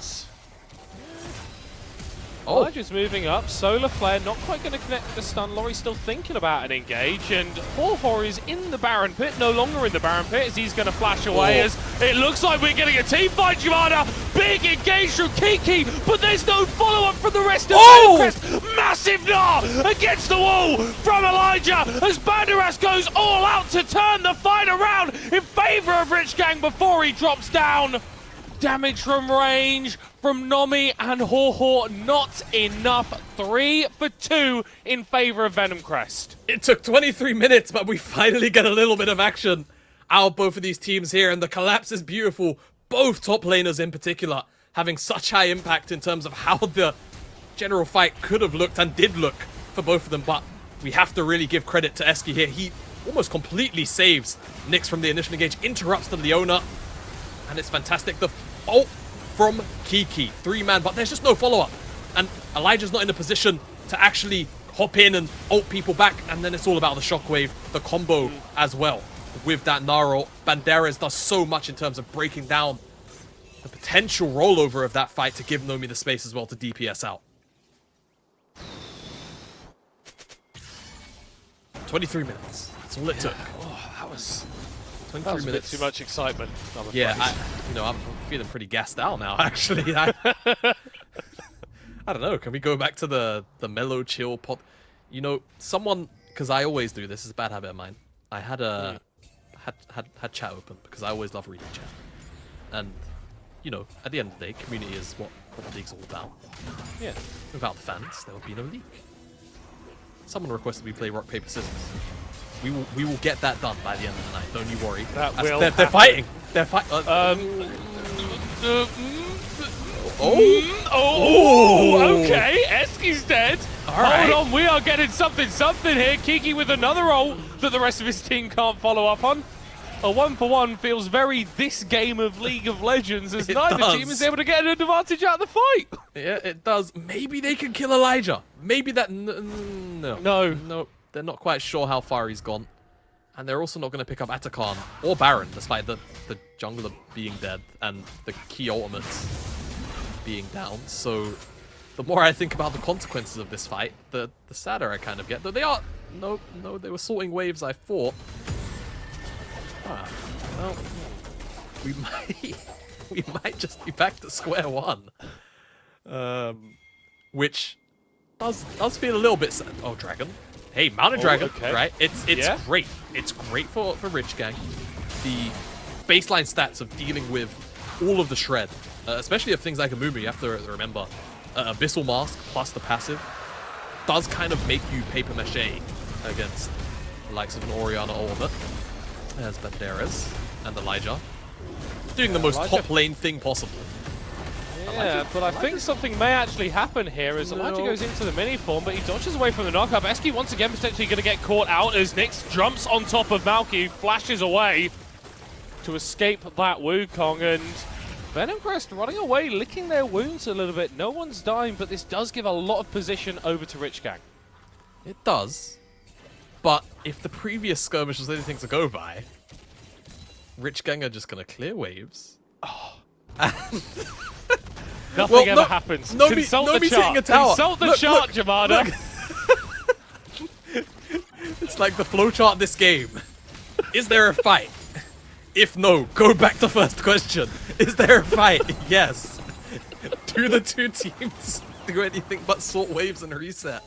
Oh, just moving up. Solar Flare not quite going to connect with the stun. Lori's still thinking about an engage, and Horhor is in the Baron Pit, no longer in the Baron Pit, as he's going to flash away. As it looks like we're getting a team fight, Jimada. Big engage from Kiki, but there's no follow-up from the rest of Venomcrest. Massive Gnar against the wall from Elijah, as Banderas goes all out to turn the fight around in favor of Rich Gang before he drops down. Damage from range from Nomi and Horhor, not enough. 3 for 2 in favor of Venomcrest. It took 23 minutes, but we finally get a little bit of action out of both of these teams here, and the collapse is beautiful. Both top laners in particular having such high impact in terms of how the general fight could have looked and did look for both of them, but we have to really give credit to Eski here. He almost completely saves Nyx from the initial engage, interrupts the Leona, and it's fantastic. The ult from Kiki, 3-man, but there's just no follow-up. And Elijah's not in a position to actually hop in and ult people back, and then it's all about the shockwave, the combo as well. With that Naro, Banderas does so much in terms of breaking down the potential rollover of that fight to give Nomi the space as well to DPS out. 23 minutes. That's all it took. Oh, that was 23 a bit minutes. too much excitement. I'm Yeah, afraid. I'm feeling pretty gassed out now, actually. I don't know. Can we go back to the mellow, chill pod? You know, someone, because I always do this, is a bad habit of mine. I had had chat open because I always love reading chat, and you know, at the end of the day, community is what the league's all about. Yeah. Without the fans, there would be no league. Someone requested we play rock paper scissors. We will get that done by the end of the night. Don't you worry. They're fighting. They're fighting. Okay. Eski's dead. Hold on, we are getting something here. Kiki with another ult that the rest of his team can't follow up on. A 1-for-1 feels very this game of League of Legends, as neither team is able to get an advantage out of the fight. Yeah, it does. Maybe they can kill Elijah. Maybe that... No. They're not quite sure how far he's gone. And they're also not going to pick up Atakan or Baron, despite the jungler being dead and the key ultimates being down. So the more I think about the consequences of this fight, the sadder I kind of get. Though they are... No, they were sorting waves, I thought. Well, we might just be back to square one. Which does feel a little bit sad. Oh, Dragon. Hey, Mounted Dragon, okay. Right? It's great. It's great for Rich Gang. The baseline stats of dealing with all of the shred, especially of things like a Mumu, you have to remember, Abyssal Mask plus the passive does kind of make you paper mache against the likes of an Orianna Ultimate, as Banderas and Elijah doing the most top lane thing possible. Yeah, but I think something may actually happen here as Elijah goes into the mini form, but he dodges away from the knockup. Eski once again potentially going to get caught out as Nyx jumps on top of Malky, flashes away to escape that Wukong, and Venomcrest running away, licking their wounds a little bit. No one's dying, but this does give a lot of position over to Rich Gang. It does, but if the previous skirmish was anything to go by, Rich Gang are just going to clear waves. Nothing ever happens. Consult the chart. Consult the chart, Jamada. It's like the flowchart this game. Is there a fight? If no, go back to first question. Is there a fight? Yes. Do the two teams do anything but sort waves and reset?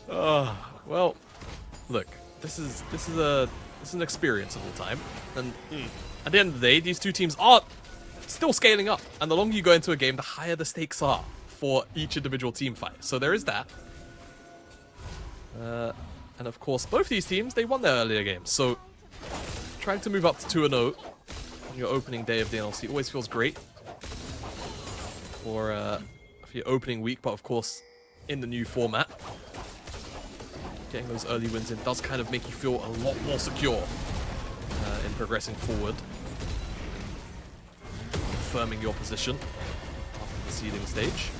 Well, look, this is an experience of all time, and at the end of the day, these two teams are still scaling up, and the longer you go into a game, the higher the stakes are for each individual team fight. So there is that. And of course, both these teams, they won their earlier games, so trying to move up to 2-0 on your opening day of the NLC always feels great for your opening week, but of course, in the new format, getting those early wins in does kind of make you feel a lot more secure in progressing forward. Confirming your position after the seeding stage.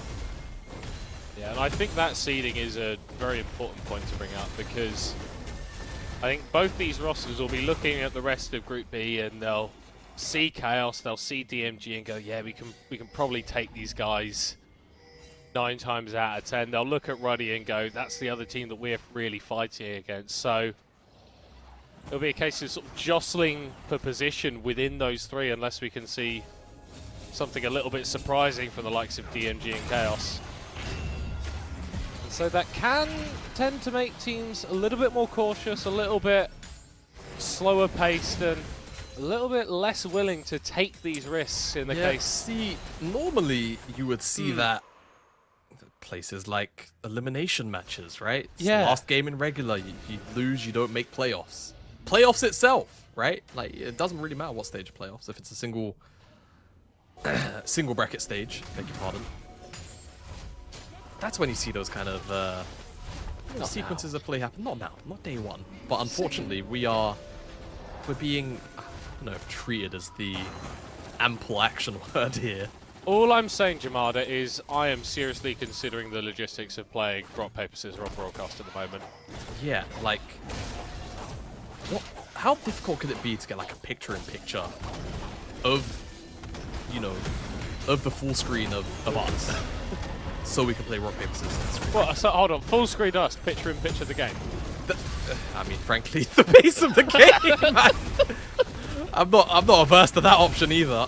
Yeah, and I think that seeding is a very important point to bring up, because I think both these rosters will be looking at the rest of Group B and they'll see Chaos, they'll see DMG and go, yeah, we can probably take these guys 9 times out of 10, they'll look at Ruddy and go, that's the other team that we're really fighting against. So it'll be a case of sort of jostling for position within those 3 unless we can see something a little bit surprising from the likes of DMG and Chaos. And so that can tend to make teams a little bit more cautious, a little bit slower paced, and a little bit less willing to take these risks in the case. See, normally you would see that places like elimination matches, right? It's the last game in regular, you lose, you don't make playoffs. Playoffs itself, right? Like, it doesn't really matter what stage of playoffs. If it's a single bracket stage, beg your pardon. That's when you see those kind of sequences of play happen. Not now, not day one. But unfortunately, we're being, I don't know if treated as the ample action word here. All I'm saying, Jamada, is I am seriously considering the logistics of playing rock, paper, scissors on broadcast at the moment. Yeah, like, how difficult could it be to get like a picture-in-picture of, you know, of the full screen of us, so we can play rock, paper, scissors? Well, so hold on, full screen us, picture-in-picture the game. I mean, frankly, the pace of the game, man. I'm not averse to that option either.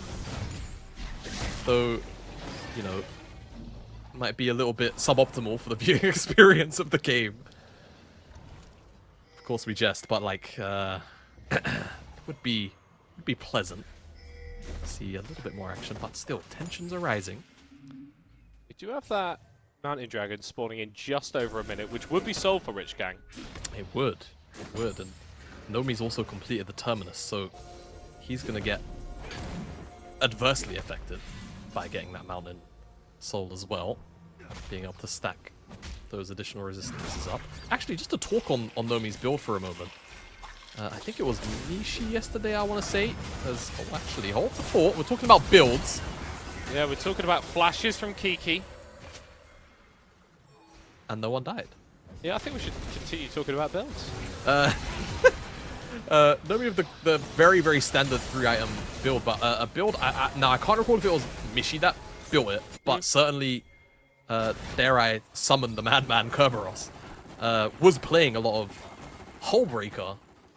Though, you know, might be a little bit suboptimal for the viewing experience of the game. Of course we jest, but like, it would be pleasant to see a little bit more action, but still, tensions are rising. We do have that Mountain Dragon spawning in just over a minute, which would be sold for Rich Gang. It would, and Nomi's also completed the Terminus, so he's gonna get adversely affected by getting that mountain sold as well, being able to stack those additional resistances up. Actually, just to talk on Nomi's build for a moment, I think it was Nishi yesterday, I want to say. Actually, hold the thought, we're talking about builds. Yeah, we're talking about flashes from Kiki. And no one died. Yeah, I think we should continue talking about builds. Nomi of the very, very standard 3-item build, but a build, now I can't recall if it was Mishi that built it, but certainly, dare I summon the madman Kerberos, was playing a lot of Hullbreaker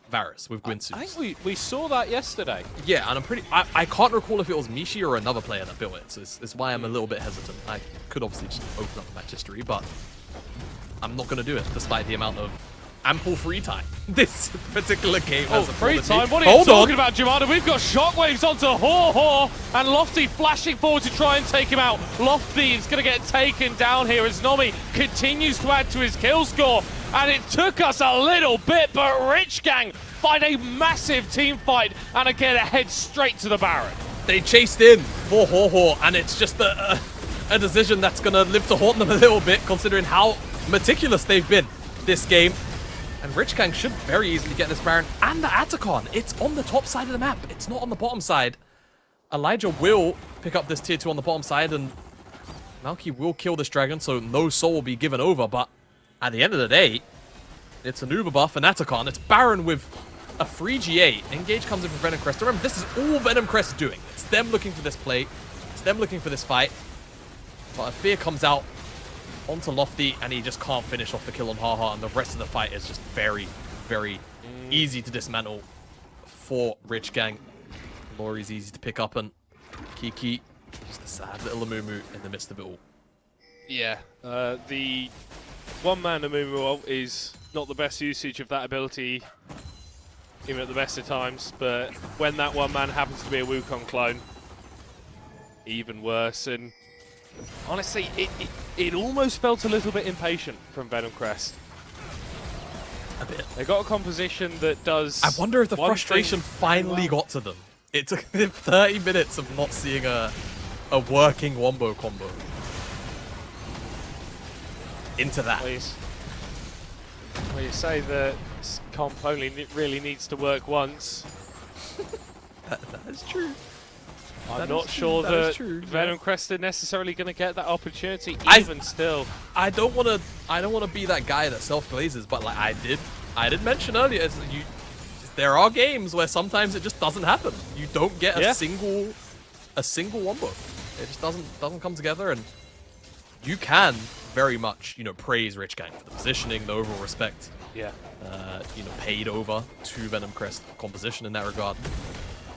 Varus with Gwynsus. I think we saw that yesterday. Yeah, and I can't recall if it was Mishi or another player that built it, so it's why I'm a little bit hesitant. I could obviously just open up the match history, but I'm not going to do it, despite the amount of ample free time this particular game has free afforded me. time? What are you talking about, Jamada? We've got shockwaves onto Ho-Ho, and Lofty flashing forward to try and take him out. Lofty is going to get taken down here as Nomi continues to add to his kill score, and it took us a little bit, but Rich Gang find a massive team fight and again head straight to the Baron. They chased in for Ho-Ho, and it's just a decision that's going to live to haunt them a little bit, considering how meticulous they've been this game. And Rich Gang should very easily get this Baron and the Atacon. It's on the top side of the map. It's not on the bottom side. Elijah will pick up this tier 2 on the bottom side, and Malky will kill this dragon, so no soul will be given over. But at the end of the day, it's an Uber buff, an Atacon. It's Baron with a free GA. Engage comes in from Venomcrest. Remember, this is all Venomcrest is doing. It's them looking for this play. It's them looking for this fight. But a Fear comes out onto Lofty, and he just can't finish off the kill on Haha, and the rest of the fight is just very, very easy to dismantle for Rich Gang. Laurie's easy to pick up, and Kiki, just a sad little Amumu in the midst of it all. Yeah, the one-man Amumu ult is not the best usage of that ability, even at the best of times, but when that one man happens to be a Wukong clone, even worse. And honestly, it almost felt a little bit impatient from Venomcrest. A bit. They got a composition that does... I wonder if the frustration finally got to them. It took them 30 minutes of not seeing a working wombo combo into that. Well, you say that comp only really needs to work once. that is true. I'm not sure that Venomcrest are necessarily going to get that opportunity. Even still, I don't want to be that guy that self-glazes, but like I did mention earlier, there are games where sometimes it just doesn't happen. You don't get a single wombo. It just doesn't come together, and you can very much, praise Rich Gang for the positioning, the overall respect, Yeah. paid over to Venomcrest composition in that regard.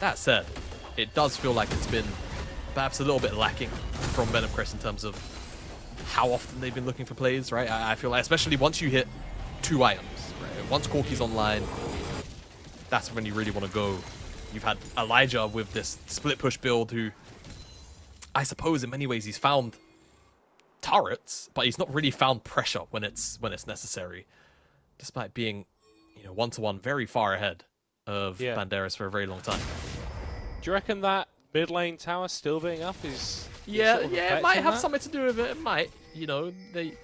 That said, it does feel like it's been perhaps a little bit lacking from Venomcrest in terms of how often they've been looking for plays, right? I feel like, especially once you hit 2 items, right? Once Corki's online, that's when you really want to go. You've had Elijah with this split push build who, I suppose in many ways he's found turrets, but he's not really found pressure when it's necessary, despite being, 1-to-1 very far ahead of Banderas for a very long time. Do you reckon that mid lane tower still being up is Yeah, sort of it might affecting have that? something to do with it. It might. They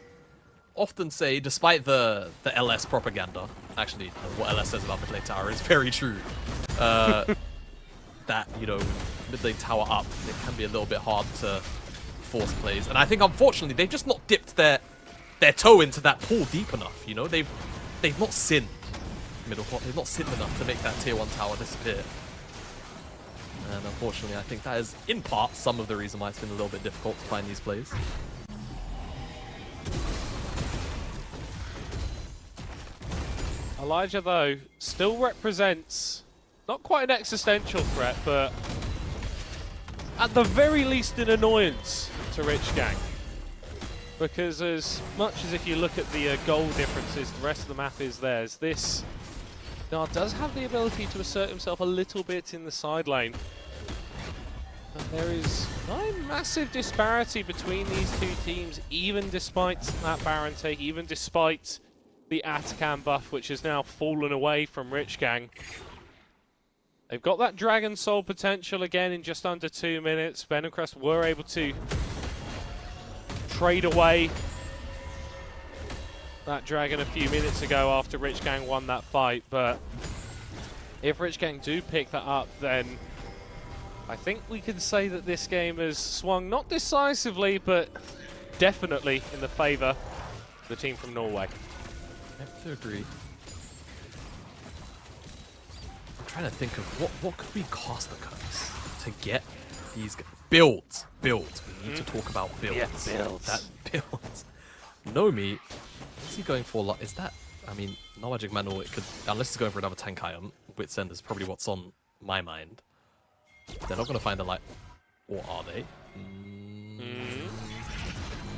often say, despite the LS propaganda, actually, what LS says about mid lane tower is very true. That, mid lane tower up, it can be a little bit hard to force plays. And I think, unfortunately, they've just not dipped their toe into that pool deep enough. They've not sinned middle court. They've not sinned enough to make that tier 1 tower disappear. And unfortunately, I think that is, in part, some of the reason why it's been a little bit difficult to find these plays. Elijah, though, still represents not quite an existential threat, but at the very least an annoyance to Rich Gang. Because as much as if you look at the goal differences, the rest of the map is theirs. This now does have the ability to assert himself a little bit in the side lane. But there is not a massive disparity between these two teams, even despite that Baron take, even despite the Atakan buff, which has now fallen away from Rich Gang. They've got that Dragon Soul potential again in just under 2 minutes. Venomcrest were able to trade away that Dragon a few minutes ago after Rich Gang won that fight, but if Rich Gang do pick that up, then I think we can say that this game has swung not decisively, but definitely in the favour of the team from Norway. I have to agree. I'm trying to think of what could we cost the curse to get these builds. Builds. We need to talk about builds. Yeah, builds. That builds. Nomi, what's he going for? Is that? I mean, no Magic Manual. It could, unless he's going for another tank item. Wit's End is probably what's on my mind. They're not going to find the light, or are they?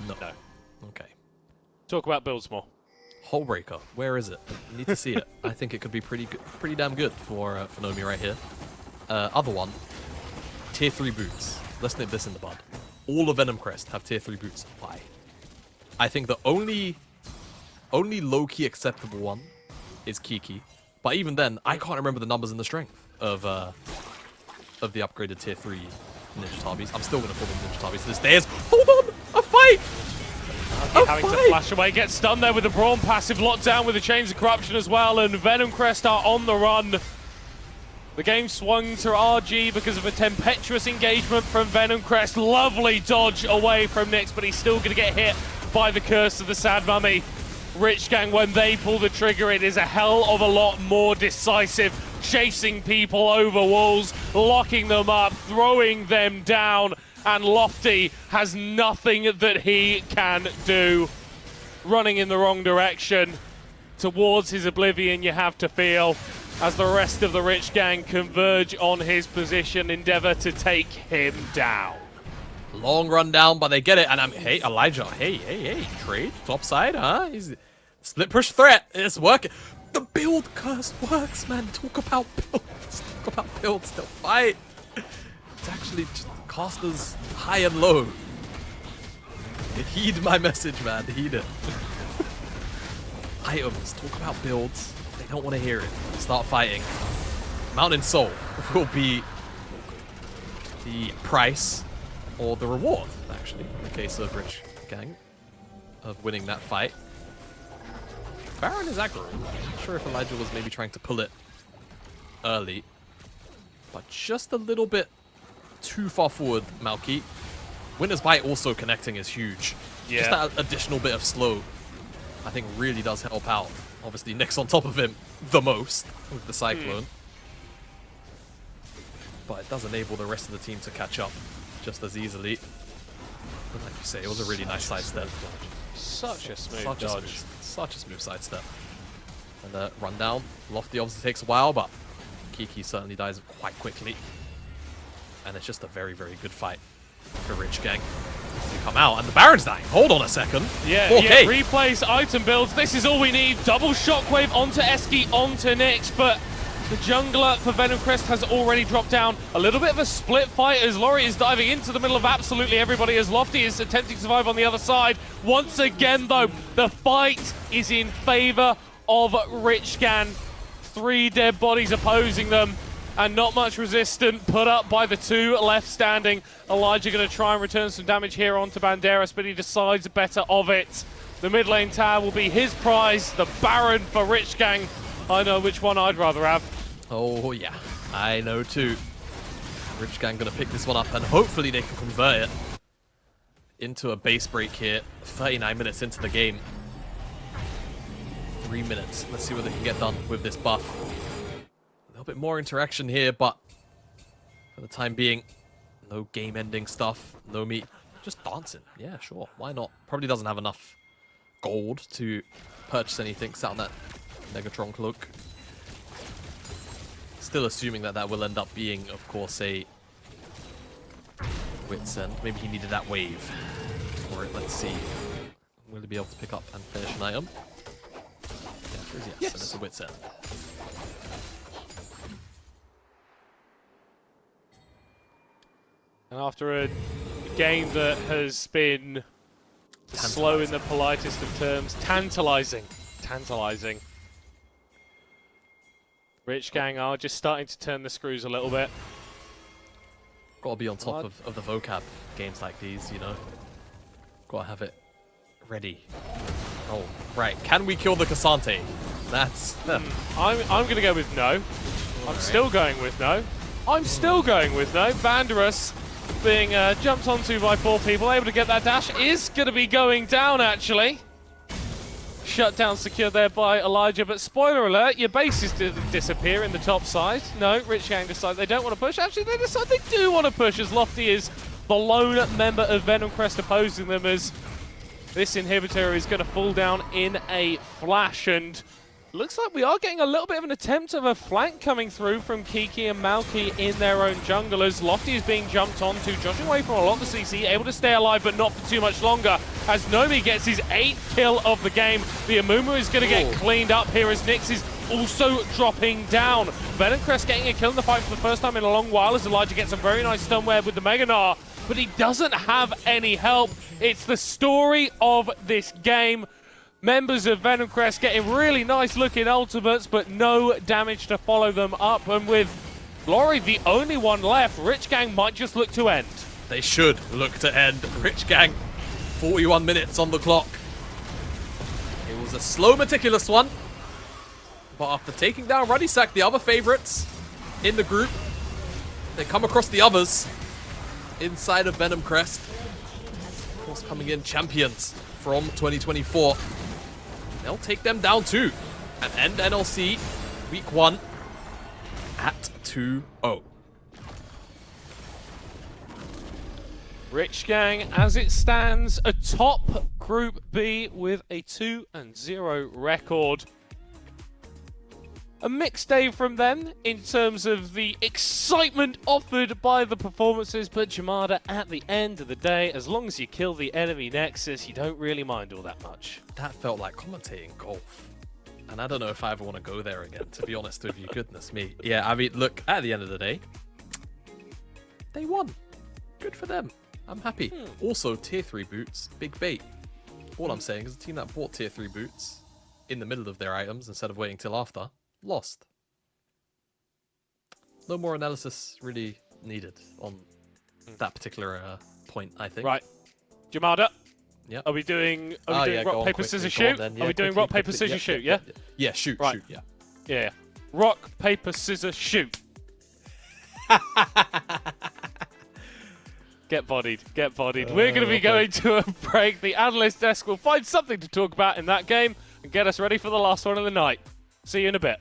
No. Okay. Talk about builds more. Hullbreaker, where is it? We need to see it. I think it could be pretty good, pretty damn good for Nomi right here. Other one, tier 3 boots. Let's nip this in the bud. All of Venomcrest have tier 3 boots. Why? I think the only low-key acceptable one is Kiki. But even then, I can't remember the numbers and the strength of the upgraded tier 3 Ninja Tabis. I'm still going to call them Ninja Tabis to this day. Hold on! A fight! Having to flash away, get stunned there with the Brawn passive, locked down with the Chains of Corruption as well, and Venomcrest are on the run. The game swung to RG because of a tempestuous engagement from Venomcrest. Lovely dodge away from Nyx, but he's still going to get hit by the Curse of the Sad Mummy. Rich Gang, when they pull the trigger, it is a hell of a lot more decisive, chasing people over walls, locking them up, throwing them down, and Lofty has nothing that he can do. Running in the wrong direction towards his oblivion, you have to feel, as the rest of the Rich Gang converge on his position, endeavor to take him down. Long run down, but they get it. And hey, Elijah, hey, trade, top side, huh? He's split push threat. It's working. The build curse works, man. Talk about builds. Talk about builds. They'll fight. It's actually just casters high and low. Heed my message, man. Heed it. Items. Talk about builds. They don't want to hear it. Start fighting. Mountain Soul will be the price or the reward, actually, in the case of Rich Gang, of winning that fight. Baron is aggro. I'm not sure if Elijah was maybe trying to pull it early, but just a little bit too far forward, Malky. Winter's Bite also connecting is huge. Yeah. Just that additional bit of slow, I think, really does help out. Obviously, Nyx on top of him the most with the Cyclone. But it does enable the rest of the team to catch up just as easily. But like you say, it was a really nice sidestep. Such a smooth dodge. Such a smooth sidestep. And the rundown. Lofty obviously takes a while, but Kiki certainly dies quite quickly. And it's just a very, very good fight for Rich Gang. They come out, and the Baron's dying. Hold on a second. Yeah, okay. yeah, replays, item builds. This is all we need. Double shockwave onto Eski, onto Nyx, but the jungler for Venomcrest has already dropped down. A little bit of a split fight as Laurie is diving into the middle of absolutely everybody as Lofty is attempting to survive on the other side. Once again, though, the fight is in favor of Rich Gang. 3 dead bodies opposing them. And not much resistance put up by the 2 left standing. Elijah going to try and return some damage here onto Banderas, but he decides better of it. The mid lane tower will be his prize. The Baron for Rich Gang. I know which one I'd rather have. Oh yeah, I know too. Rich Gang going to pick this one up, and hopefully they can convert it into a base break here. 39 minutes into the game. 3 minutes. Let's see what they can get done with this buff. A little bit more interaction here, but for the time being, no game-ending stuff, no meat, just dancing. Yeah, sure, why not? Probably doesn't have enough gold to purchase anything. Sat on that Negatron cloak. Still assuming that that will end up being, of course, a Wits End. Maybe he needed that wave for it. Let's see. Will he be able to pick up and finish an item? Yeah, yes. And it's a Wits End. And after a game that has been slow in the politest of terms, tantalizing. Rich Gang are just starting to turn the screws a little bit. Gotta be on top of the vocab games like these, you know. Gotta have it ready. Oh, right. Can we kill the Cassante? That's... I'm gonna go with no. I'm still going with no. Banderas being jumped onto by 4 people, able to get that dash, is going to be going down, actually. Shut down secured there by Elijah, but spoiler alert, your bases disappear in the top side. No, Rich Gang decide they don't want to push. Actually, they decide they do want to push, as Lofty is the lone member of Venomcrest opposing them, as this inhibitor is going to fall down in a flash, and looks like we are getting a little bit of an attempt of a flank coming through from Kiki and Malky in their own jungle, as Lofty is being jumped onto, joshing away from a lot of the CC, able to stay alive but not for too much longer, as Nomi gets his 8th kill of the game. The Amumu is going to get cleaned up here as Nyx is also dropping down. Venomcrest getting a kill in the fight for the first time in a long while, as Elijah gets a very nice stun web with the Mega Gnar, but he doesn't have any help. It's the story of this game. Members of Venomcrest getting really nice looking ultimates, but no damage to follow them up. And with Laurie the only one left, Rich Gang might just look to end. They should look to end. Rich Gang, 41 minutes on the clock. It was a slow, meticulous one. But after taking down Ruddy Sack, the other favorites in the group, they come across the others inside of Venomcrest. Of course, coming in champions from 2024. They'll take them down too and end NLC week 1 at 2-0. Rich Gang, as it stands, atop Group B with a 2-0 record. A mixed day from them in terms of the excitement offered by the performances, but Jamada, at the end of the day, as long as you kill the enemy Nexus, you don't really mind all that much. That felt like commentating golf. And I don't know if I ever want to go there again, to be honest with you. Goodness me. Yeah, I mean, look, at the end of the day, they won. Good for them. I'm happy. Also, tier 3 boots, big bait. All I'm saying is the team that bought tier 3 boots in the middle of their items instead of waiting till after, lost. No more analysis really needed on that particular point, I think. Right. Jamada, yeah. Are we doing rock, paper, scissors, shoot? Are we doing rock, paper, scissors, shoot, yeah? Yeah, shoot, right. shoot, yeah. Yeah. Rock, paper, scissors, shoot. Get bodied, get bodied. We're going to be going to a break. The analyst desk will find something to talk about in that game and get us ready for the last one of the night. See you in a bit.